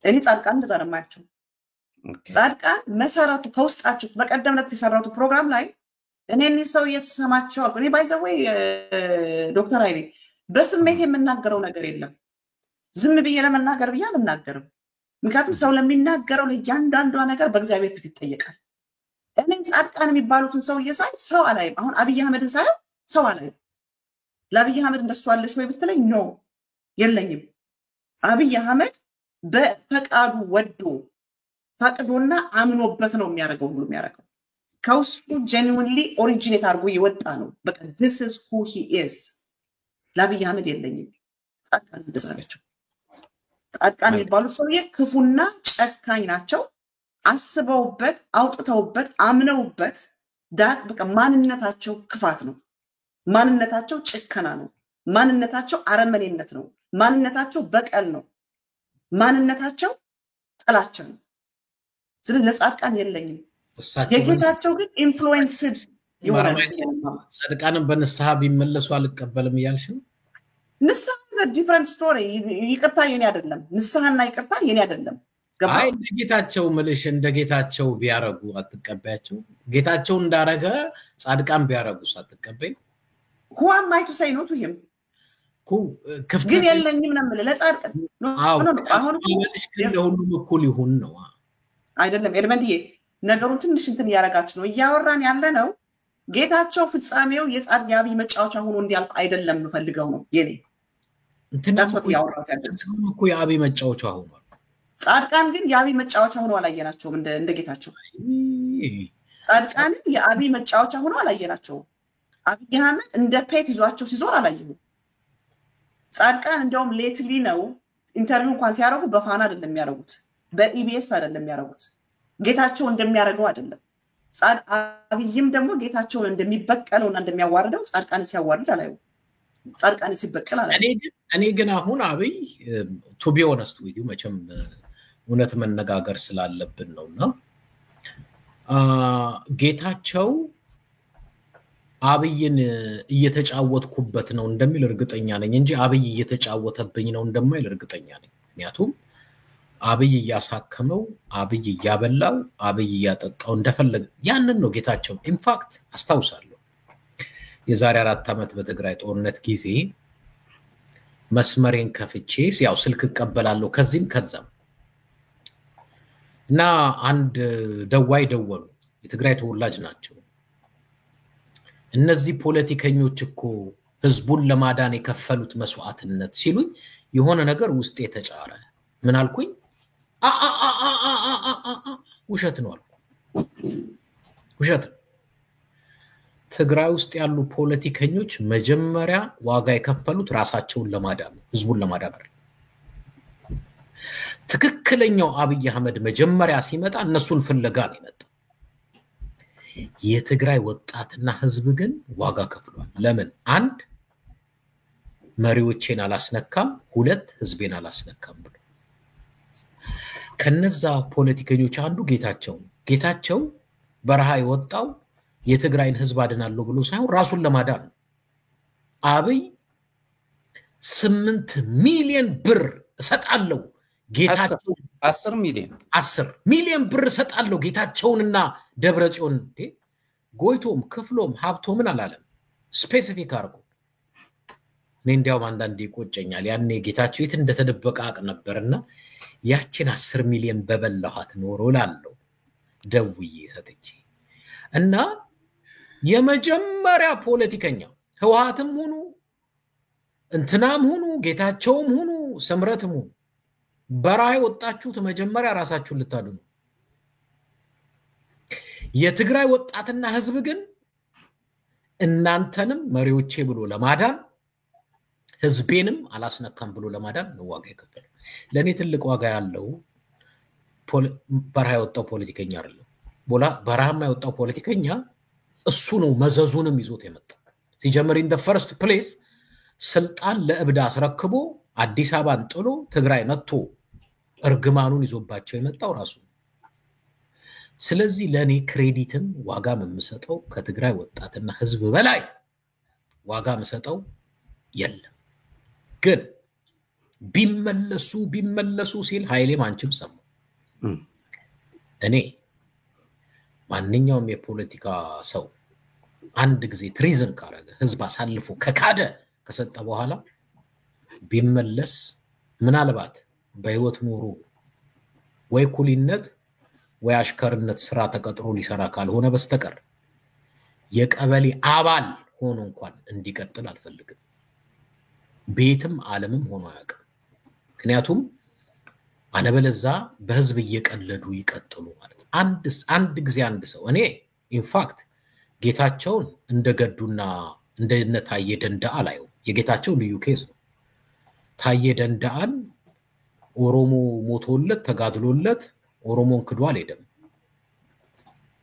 እኔ ጻድቃን እንደዛ ነው የማያቸው። ጻድቃን መሰረቱ ከውስጣቸው በቀደምነት የሰራቱ ፕሮግራም ላይ እኔ ሰው እየሰማቸው አልኩ። እኔ ባይ ዘ ዌይ ዶክተር ኃይሌ በስሜት የምናገረው ነገር የለም። ዝም ብዬ ለመናገር ብዬ አልናገርም። ምክንያቱም ሰው ለሚናገረው ለእያንዳንዷ ነገር በእግዚአብሔር ፊት ይጠየቃል። እኔ ጻድቃን የሚባሉትን ሰው እየሳይ ሰው አላይም። አሁን አብይ አህመድን ሳየው ሰው አላይም። ለአብይ አህመድ እንደሱ አለሽ ወይ ብትለኝ ኖ የለኝም። አብይ አህመድ በፈቃዱ ወዶ ፈቅዶና አምኖበት ነው የሚያደርገው ሁሉ የሚያደርገው ከውስጡ ጀኒውንሊ ኦሪጂኔት አድርጎ የወጣ ነው። በቃ this is who he is። ለአብይ አህመድ የለኝም። ጻድቃን እንደዛ ናቸው። ጻድቃን የሚባሉት ሰውዬ ክፉና ጨካኝ ናቸው። አስበውበት አውጥተውበት አምነውበት ዳት በቃ ማንነታቸው ክፋት ነው። ማንነታቸው ጭከና ነው። ማንነታቸው አረመኔነት ነው። ማንነታቸው በቀል ነው። ማንነታቸው ጥላቻ ነው። ስለዚህ ለጻድቃን የለኝም። የጌታቸው ግን ኢንፍሉዌንስድ ይሆናል። ጻድቃንን በንስሐ ቢመለሱ አልቀበልም እያልሽ ነው? ንስሐ ዲፈረንት ስቶሪ። ይቅርታ የኔ አይደለም። ንስሐና ይቅርታ የኔ አይደለም። አይ ጌታቸው ምልሽ እንደ ጌታቸው ቢያረጉ አትቀበያቸው? ጌታቸው እንዳረገ ጻድቃን ቢያረጉስ አትቀበይ? who am I to say no to him? ግን የለኝም ነው የምልህ ለጻድቃን አሁን ለሁሉም እኩል ይሁን ነው አይደለም። ኤድመንድዬ ነገሩን ትንሽ እንትን ያረጋችሁ ነው እያወራን ያለ ነው። ጌታቸው ፍጻሜው የጻድቅ የአብይ መጫወቻ ሆኖ እንዲያልፍ አይደለም የምፈልገው ነው የኔ እንትን ያወራው ያደረገው እኮ የአብይ መጫወቻ ሆኗል። ጻድቃን ግን የአብይ መጫወቻ ሆኖ አላየናቸውም። እንደ ጌታቸው ጻድቃን የአብይ መጫወቻ ሆኖ አላየናቸውም። አብይ አህመድ እንደ ፔት ይዟቸው ሲዞር አላየሁም። ጻድቃን እንደውም ሌትሊ ነው ኢንተርቪው እንኳን ሲያረጉ በፋና አይደለም የሚያረጉት፣ በኢቢኤስ አይደለም የሚያረጉት፣ ጌታቸው እንደሚያረገው አይደለም። አብይም ደግሞ ጌታቸውን እንደሚበቀለውና እንደሚያዋርደው ጻድቃን ሲያዋርድ አላየሁም። ጻድቃን ሲበቀል አላየሁም። እኔ ግን አሁን አብይ ቱ ቢ ኦነስት ዊዝ ዩ መቼም እውነት መነጋገር ስላለብን ነውና ጌታቸው አብይን እየተጫወትኩበት ነው እንደሚል እርግጠኛ ነኝ እንጂ አብይ እየተጫወተብኝ ነው እንደማይል እርግጠኛ ነኝ። ምክንያቱም አብይ እያሳከመው፣ አብይ እያበላው፣ አብይ እያጠጣው እንደፈለገ ያንን ነው ጌታቸው። ኢንፋክት አስታውሳለሁ የዛሬ 4 ዓመት በትግራይ ጦርነት ጊዜ መስመሬን ከፍቼ ያው ስልክ እቀበላለሁ ከዚህም ከዛም እና አንድ ደዋይ ደወሉ። የትግራይ ተወላጅ ናቸው። እነዚህ ፖለቲከኞች እኮ ህዝቡን ለማዳን የከፈሉት መስዋዕትነት ሲሉኝ የሆነ ነገር ውስጥ የተጫረ ምን አልኩኝ ውሸት ነው አልኩ ውሸት ትግራይ ውስጥ ያሉ ፖለቲከኞች መጀመሪያ ዋጋ የከፈሉት ራሳቸውን ለማዳን ህዝቡን ለማዳን አይደል ትክክለኛው አብይ አህመድ መጀመሪያ ሲመጣ እነሱን ፍለጋ ነው የመጣው የትግራይ ወጣትና ህዝብ ግን ዋጋ ከፍሏል ለምን አንድ መሪዎችን አላስነካም ሁለት ህዝቤን አላስነካም ብሎ ከነዛ ፖለቲከኞች አንዱ ጌታቸው በረሃ የወጣው የትግራይን ህዝብ አድናለሁ ብሎ ሳይሆን ራሱን ለማዳን አብይ 8 ሚሊዮን ብር እሰጣለሁ ጌታቸው 10 ሚሊዮን ብር እሰጣለሁ ጌታቸውንና ደብረጽዮን ጎይቶም ክፍሎም ሀብቶምን አላለም ስፔሲፊክ አርጎ እኔ እንዲያው አንዳንዴ ይቆጨኛል ያኔ ጌታቸው የት እንደተደበቀ አቅ ነበርና ያችን 10 ሚሊዮን በበላኋት ኖሮ ላለው ደውዬ ሰጥቼ እና የመጀመሪያ ፖለቲከኛ ህወሓትም ሆኑ እንትናም ሆኑ ጌታቸውም ሆኑ ስምረትም ሆኑ በራይ ወጣችሁት መጀመሪያ ራሳችሁን ልታድኑ የትግራይ ወጣትና ህዝብ ግን እናንተንም መሪዎቼ ብሎ ለማዳን ህዝቤንም አላስነካም ብሎ ለማዳን ነው ዋጋ የከፈለው ለኔ ትልቅ ዋጋ ያለው በራይ ወጣው ፖለቲከኛ አይደለም በራማ የወጣው ፖለቲከኛ እሱ ነው መዘዙንም ይዞት የመጣው ሲጀምር in the first place ስልጣን ለእብድ አስረክቦ አዲስ አበባን ጥሎ ትግራይ መጥቶ እርግማኑን ይዞባቸው የመጣው ራሱ ስለዚህ ለኔ ክሬዲትም ዋጋ መምሰጠው ከትግራይ ወጣትና ህዝብ በላይ ዋጋ መሰጠው የለም ግን ቢመለሱ ሲል ኃይሌ ማንችም ሰሙ እኔ ማንኛውም የፖለቲካ ሰው አንድ ጊዜ ትሪዝን ካረገ ህዝብ አሳልፎ ከካደ ከሰጠ በኋላ ቢመለስ ምናልባት በህይወት ኖሩ ወይ ኩሊነት ወይ አሽከርነት ስራ ተቀጥሮ ሊሰራ ካልሆነ በስተቀር የቀበሌ አባል ሆኖ እንኳን እንዲቀጥል አልፈልግም ቤትም ዓለምም ሆኖ ያቀም ምክንያቱም አለበለዛ በህዝብ እየቀለዱ ይቀጥሉ ማለት አንድ ጊዜ አንድ ሰው እኔ ኢንፋክት ጌታቸውን እንደገዱና እንደነ ታየ ደንዳአ ላይ የጌታቸው ልዩ ኬዝ ነው ታየ ደንዳአን ኦሮሞ ሞቶለት ተጋድሎለት ኦሮሞን ክዷል ሄደም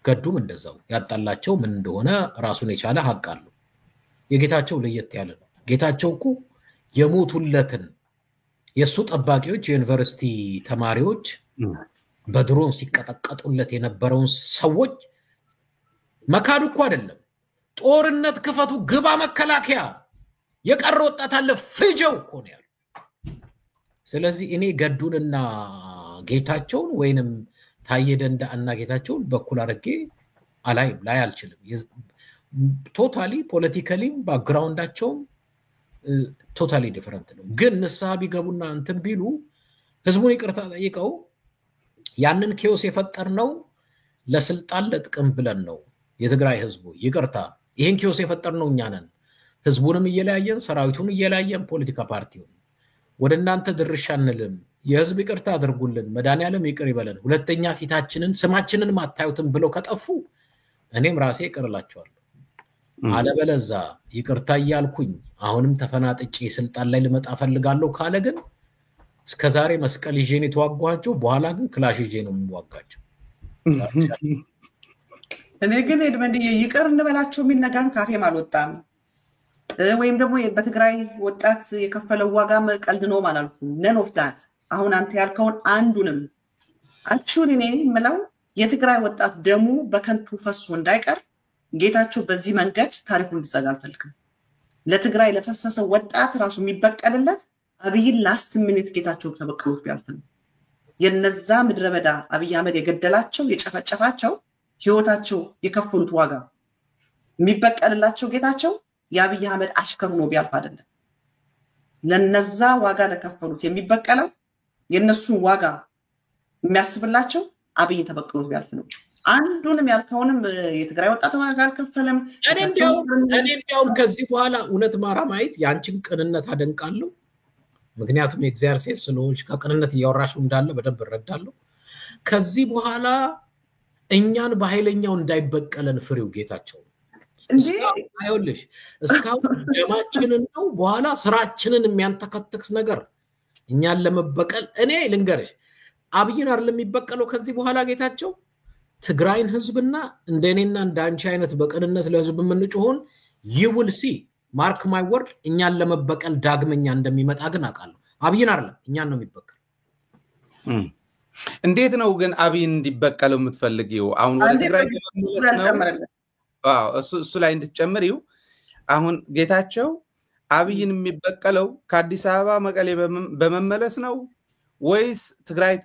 ገዱም እንደዛው ያጣላቸው ምን እንደሆነ ራሱን የቻለ ሐቅ አለው የጌታቸው ለየት ያለ ነው ጌታቸው እኮ የሞቱለትን የሱ ጠባቂዎች የዩኒቨርሲቲ ተማሪዎች በድሮን ሲቀጠቀጡለት የነበረውን ሰዎች መካዱ እኮ አይደለም ጦርነት ክፈቱ ግባ መከላከያ የቀረ ወጣት አለ ፍጀው እኮ ነው ያለው ስለዚህ እኔ ገዱንና ጌታቸውን ወይንም ታየ ደንዳአና ጌታቸውን በኩል አድርጌ ላይ አልችልም ቶታሊ ፖለቲካሊ ባክግራውንዳቸው ቶታሊ ዲፈረንት ነው ግን ንስሐ ቢገቡና እንትን ቢሉ ህዝቡን ይቅርታ ጠይቀው ያንን ኬዮስ የፈጠርነው ለስልጣን ለጥቅም ብለን ነው የትግራይ ህዝቡ ይቅርታ ይሄን ኬዮስ የፈጠርነው እኛ ነን ህዝቡንም እየለያየን ሰራዊቱን እየለያየን ፖለቲካ ፓርቲውን ወደናንተ ድርሻንልም የህዝብ ይቅርታ አድርጉልን መዳንያለም ይቅር ይበለን ሁለተኛ ፊታችንን ስማችንን ማታዩትን ብለው ከጠፉ እኔም ራሴ ይቅርላቸዋለሁ አለበለዛ ይቅርታ ያልኩኝ አሁንም ተፈናጥጪ ስልጣን ላይ ልመጣ ፈልጋለሁ ካለ ግን እስከዛሬ መስቀል ይዤን የተዋጓቸው በኋላ ግን ክላሽ ይዤ ነው የምዋጋቸው እኔ ግን ኤድመንድ ይቅር እንበላቸው የሚል ነገር ካፌም አልወጣም ወይም ደግሞ በትግራይ ወጣት የከፈለው ዋጋ ቀልድ ነው ማላልኩም ነን ኦፍ ዳት አሁን አንተ ያልከውን አንዱንም አክቹሊ እኔ የምለው የትግራይ ወጣት ደሙ በከንቱ ፈሶ እንዳይቀር ጌታቸው በዚህ መንገድ ታሪኩን እንዲዘጋ አልፈልግም ለትግራይ ለፈሰሰው ወጣት ራሱ የሚበቀልለት አብይን ላስት ሚኒት ጌታቸው ተበቅሎት ቢያልፍ ነው የነዛ ምድረበዳ አብይ አህመድ የገደላቸው የጨፈጨፋቸው ህይወታቸው የከፈሉት ዋጋ የሚበቀልላቸው ጌታቸው የአብይ አህመድ አሽከር ነው ቢያልፍ አይደለም ለነዛ ዋጋ ለከፈሉት የሚበቀለው የነሱ ዋጋ የሚያስብላቸው አብይን ተበቅሎት ቢያልፍ ነው አንዱንም ያልከውንም የትግራይ ወጣት ዋጋ አልከፈለም። እኔ እንዲያውም ከዚህ በኋላ እውነት ማራማየት ያንቺን ቅንነት አደንቃለሁ። ምክንያቱም የእግዚአብሔር ሴት ስለሆንሽ ከቅንነት እያወራሽው እንዳለ በደንብ እረዳለሁ። ከዚህ በኋላ እኛን በኃይለኛው እንዳይበቀለን ፍሬው ጌታቸው አይወልሽ እስካሁን ደማችንን ነው በኋላ ስራችንን የሚያንተከትክ ነገር እኛን ለመበቀል እኔ ልንገርሽ አብይን አይደለም የሚበቀለው ከዚህ በኋላ ጌታቸው ትግራይን ህዝብና እንደኔና እንዳንቺ አይነት በቅንነት ለህዝብ የምንጮሆን ይውል ሲ ማርክ ማይ ወርድ እኛን ለመበቀል ዳግመኛ እንደሚመጣ ግን አውቃለሁ። አብይን አይደለም እኛን ነው የሚበቀል። እንዴት ነው ግን አብይን እንዲበቀለው የምትፈልጊው? አሁን ወደ ትግራይ ነው እሱ ላይ እንድትጨምሪው። አሁን ጌታቸው አብይን የሚበቀለው ከአዲስ አበባ መቀሌ በመመለስ ነው ወይስ ትግራይ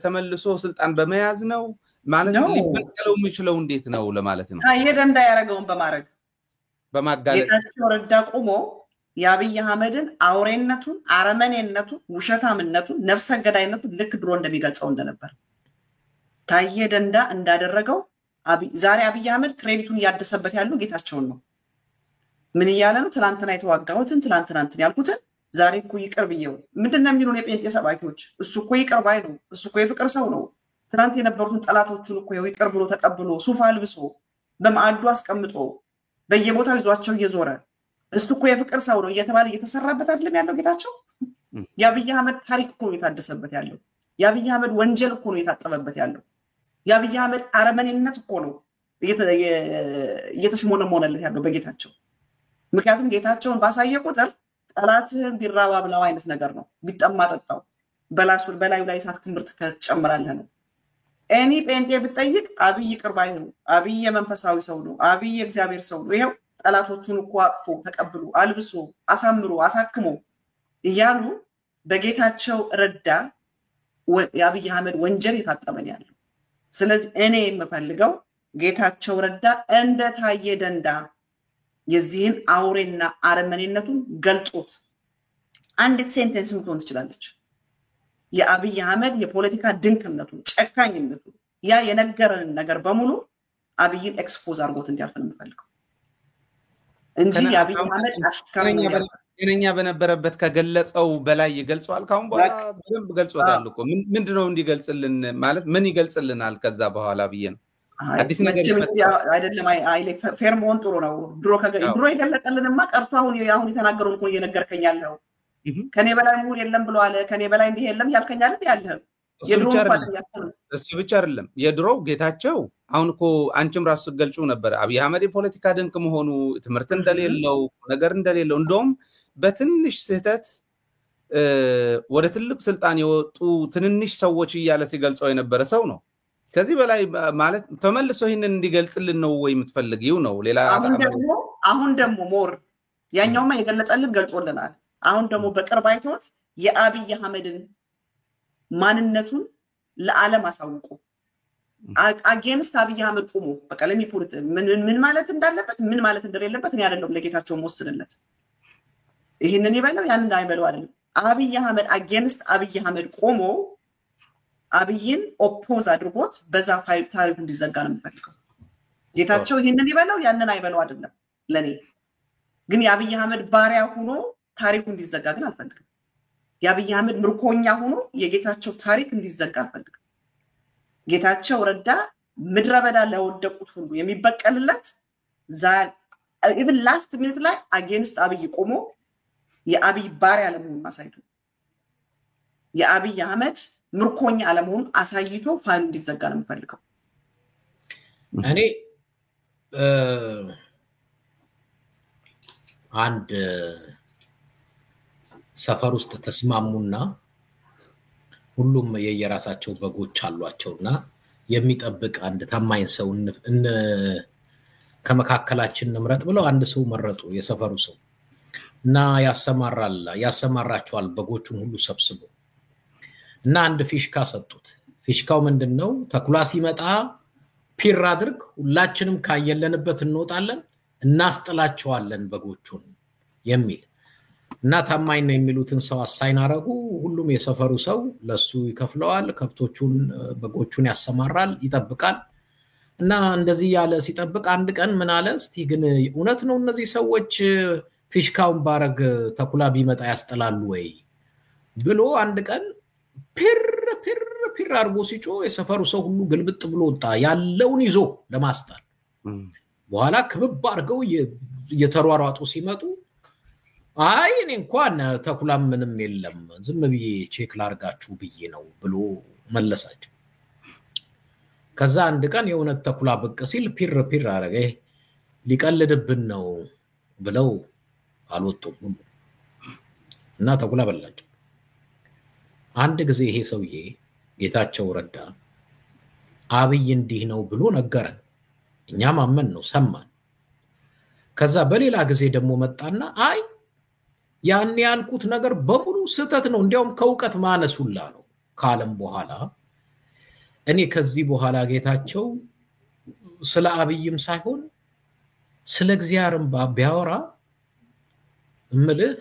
ተመልሶ ስልጣን በመያዝ ነው? ማለት ሊበቀለው የሚችለው እንዴት ነው ለማለት ነው። የደንዳ ያረጋውን በማጋለጥ ጌታቸው ረዳ ቆሞ የአብይ አህመድን አውሬነቱን፣ አረመኔነቱን፣ ውሸታምነቱን፣ ነፍሰ ገዳይነቱን ልክ ድሮ እንደሚገልጸው እንደነበር ታየ ደንዳ እንዳደረገው ዛሬ አብይ አህመድ ክሬዲቱን ያደሰበት ያለው ጌታቸውን ነው። ምን ይያለ ነው? ትላንትና የተዋጋሁትን ትላንትና ያልኩትን ዛሬ እኮ ይቅር ብየው ምንድነው የሚሉን የጴንጤ ሰባኪዎች? እሱ እኮ ይቅር ባይ ነው። እሱ እኮ የፍቅር ሰው ነው። ትላንት የነበሩትን ጠላቶቹን እኮ ይቅር ብሎ ተቀብሎ ሱፍ አልብሶ በማዕዱ አስቀምጦ በየቦታው ይዟቸው እየዞረ እሱ እኮ የፍቅር ሰው ነው እየተባለ እየተሰራበት አይደለም ያለው ጌታቸው። የአብይ አህመድ ታሪክ እኮ ነው የታደሰበት ያለው። የአብይ አህመድ ወንጀል እኮ ነው የታጠበበት ያለው። የአብይ አህመድ አረመኔነት እኮ ነው እየተሽሞነሞነለት ያለው በጌታቸው። ምክንያቱም ጌታቸውን ባሳየ ቁጥር ጠላትህን ቢራባ ብላው አይነት ነገር ነው። ቢጠማ ጠጣው በላዩ ላይ እሳት ክምርት ከተጨምራለህ ነው። እኔ ጴንጤ ብትጠይቅ አብይ ይቅር ባይ ነው። አብይ የመንፈሳዊ ሰው ነው። አብይ የእግዚአብሔር ሰው ነው። ይሄው ጠላቶቹን እኮ አቅፎ ተቀብሎ አልብሶ አሳምሮ አሳክሞ እያሉ በጌታቸው ረዳ የአብይ አህመድ ወንጀል የታጠበን ያለው። ስለዚህ እኔ የምፈልገው ጌታቸው ረዳ እንደታየ ደንዳ የዚህን አውሬና አረመኔነቱን ገልጾት አንዲት ሴንቴንስ ምትሆን ትችላለች። የአብይ አህመድ የፖለቲካ ድንቅነቱን፣ ጨካኝነቱን ያ የነገረን ነገር በሙሉ አብይን ኤክስፖዝ አድርጎት እንዲያልፍ ነው የምፈልገው እንጂ የአብይ አህመድ አሽከረኛ በነበረበት ከገለጸው በላይ ይገልጸዋል። ካሁን በኋላ በደንብ ገልጾታል እኮ። ምንድነው እንዲገልጽልን ማለት ምን ይገልጽልናል ከዛ በኋላ ብዬ ነው። አዲስ ነገር አይደለም። ፌር መሆን ጥሩ ነው። ድሮ የገለጸልንማ ቀርቶ አሁን የተናገረውን እኮ እየነገርከኝ ያለው ከኔ በላይ ምሁር የለም ብሎ አለ። ከኔ በላይ እንዲህ የለም ያልከኛል ያለህ እሱ ብቻ አይደለም የድሮው ጌታቸው። አሁን እኮ አንቺም ራሱ ስትገልጪው ነበር አብይ አህመድ የፖለቲካ ድንቅ መሆኑ፣ ትምህርት እንደሌለው፣ ነገር እንደሌለው፣ እንደውም በትንሽ ስህተት ወደ ትልቅ ስልጣን የወጡ ትንንሽ ሰዎች እያለ ሲገልጸው የነበረ ሰው ነው። ከዚህ በላይ ማለት ተመልሶ ይሄንን እንዲገልጽልን ነው ወይ የምትፈልጊው ነው? ሌላ አሁን ደግሞ ሞር ያኛውማ የገለጸልን ገልጾልናል። አሁን ደግሞ በቅርብ አይቶት የአብይ አህመድን ማንነቱን ለዓለም አሳውቁ አጌንስት አብይ አህመድ ቆሞ በቃ ለሚፖርት ምን ማለት እንዳለበት ምን ማለት እንደሌለበት እኔ አይደለም ለጌታቸው ወስንለት። ይሄንን ይበለው ያንን አይበለው አይደለም። አብይ አህመድ አጌንስት አብይ አህመድ ቆሞ አብይን ኦፖዝ አድርጎት በዛ ፋይል ታሪኩ እንዲዘጋ ነው የምፈልገው። ጌታቸው ይሄንን ይበለው ያንን አይበለው አይደለም ለኔ። ግን የአብይ አህመድ ባሪያ ሆኖ ታሪኩ እንዲዘጋ ግን አልፈልግም። የአብይ አህመድ ምርኮኛ ሆኖ የጌታቸው ታሪክ እንዲዘጋ አልፈልግም። ጌታቸው ረዳ ምድረ በዳ ለወደቁት ሁሉ የሚበቀልለት ኢቭን ላስት ሚኒት ላይ አጌንስት አብይ ቆሞ የአብይ ባሪያ አለመሆኑን አሳይቶ የአብይ አህመድ ምርኮኛ አለመሆኑን አሳይቶ ፋይሉ እንዲዘጋ ነው የምፈልገው። እኔ አንድ ሰፈር ውስጥ ተስማሙና ሁሉም የየራሳቸው በጎች አሏቸውና የሚጠብቅ አንድ ታማኝ ሰው ከመካከላችን እንምረጥ ብለው አንድ ሰው መረጡ። የሰፈሩ ሰው እና ያሰማራቸዋል በጎቹን ሁሉ ሰብስቦ እና አንድ ፊሽካ ሰጡት። ፊሽካው ምንድነው? ተኩላ ሲመጣ ፒር አድርግ፣ ሁላችንም ካየለንበት እንወጣለን፣ እናስጥላቸዋለን በጎቹን የሚል እና ታማኝ ነው የሚሉትን ሰው አሳይን አረጉ። ሁሉም የሰፈሩ ሰው ለሱ ይከፍለዋል፣ ከብቶቹን በጎቹን ያሰማራል፣ ይጠብቃል እና እንደዚህ ያለ ሲጠብቅ አንድ ቀን ምን አለ እስቲ ግን እውነት ነው እነዚህ ሰዎች ፊሽካውን ባረግ ተኩላ ቢመጣ ያስጠላሉ ወይ ብሎ አንድ ቀን ፒር አርጎ ሲጮ የሰፈሩ ሰው ሁሉ ግልብጥ ብሎ ወጣ ያለውን ይዞ ለማስጣል በኋላ ክብብ አርገው እየተሯሯጡ ሲመጡ አይ እኔ እንኳን ተኩላ ምንም የለም ዝም ብዬ ቼክ ላርጋችሁ ብዬ ነው ብሎ መለሳቸው ከዛ አንድ ቀን የእውነት ተኩላ ብቅ ሲል ፒር አረገ ሊቀልድብን ነው ብለው አልወጡም እና ተኩላ በላቸው አንድ ጊዜ ይሄ ሰውዬ ጌታቸው ረዳ አብይ እንዲህ ነው ብሎ ነገረን እኛም አመን ነው ሰማን ከዛ በሌላ ጊዜ ደግሞ መጣና አይ ያን ያልኩት ነገር በሙሉ ስህተት ነው እንዲያውም ከውቀት ማነሱላ ነው ካለም በኋላ እኔ ከዚህ በኋላ ጌታቸው ስለ አብይም ሳይሆን ስለ እግዚአብሔርም ቢያወራ እምልህ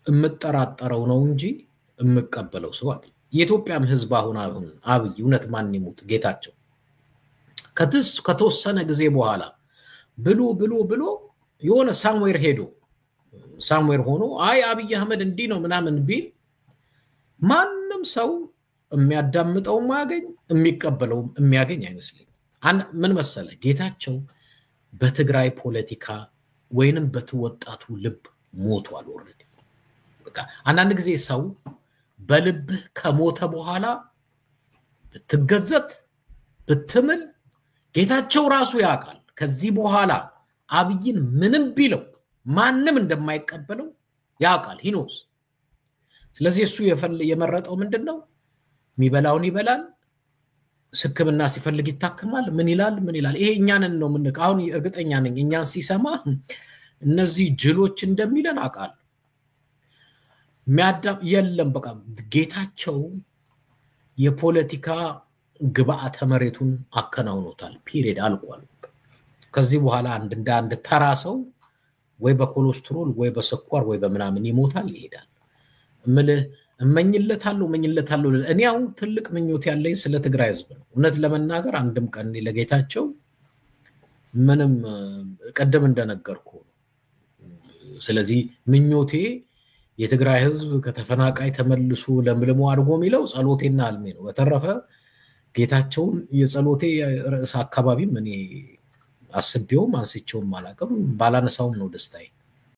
እምጠራጠረው ነው እንጂ እምቀበለው ሰው አይደል የኢትዮጵያም ህዝብ አሁን አብይ እውነት ማን ይሙት ጌታቸው ከተወሰነ ጊዜ በኋላ ብሎ የሆነ ሳምዌር ሆኖ አይ አብይ አህመድ እንዲህ ነው ምናምን ቢል ማንንም ሰው የሚያዳምጠው ማገኝ የሚቀበለው የሚያገኝ አይመስልኝ ምን መሰለ ጌታቸው በትግራይ ፖለቲካ ወይንም በተወጣቱ ልብ ሞቷል ኦሬዲ በቃ አንዳንድ ጊዜ ሰው በልብህ ከሞተ በኋላ ብትገዘት ብትምል ጌታቸው ራሱ ያውቃል ከዚህ በኋላ አብይን ምንም ቢለው ማንንም እንደማይቀበለው ያውቃል ሂኖስ ስለዚህ እሱ የመረጠው ምንድነው ሚበላውን ይበላል ስክምና ሲፈልግ ይታከማል ምን ይላል ይሄ እኛንን ነው ምንቅ አሁን እርግጠኛ ነኝ እኛን ሲሰማ እነዚህ ጅሎች እንደሚለን አቃል ሚያዳም የለም በቃ ጌታቸው የፖለቲካ ግብአተ መሬቱን አከናውኖታል ፒሪየድ አልቋል ከዚህ በኋላ አንድ ተራሰው ወይ በኮሌስትሮል ወይ በስኳር ወይ በመናምን ይሞታል ይሄዳል እመኝለታለሁ እኔ አሁን ትልቅ ምኞት ያለኝ ስለ ትግራይ ህዝብ ነው እውነት ለመናገር አንድም ቀን ለጌታቸው ምንም ቀደም እንደነገርኩ ስለዚህ ምኞቴ የትግራይ ህዝብ ከተፈናቃይ ተመልሶ ለምልሞ አድርጎ ሚለው ጸሎቴና አልሜ ነው በተረፈ ጌታቸውን የጸሎቴ ርዕስ አካባቢ እኔ አስቤውም አንስቼውም አላቀም ባላነሳውም ነው ደስታዬ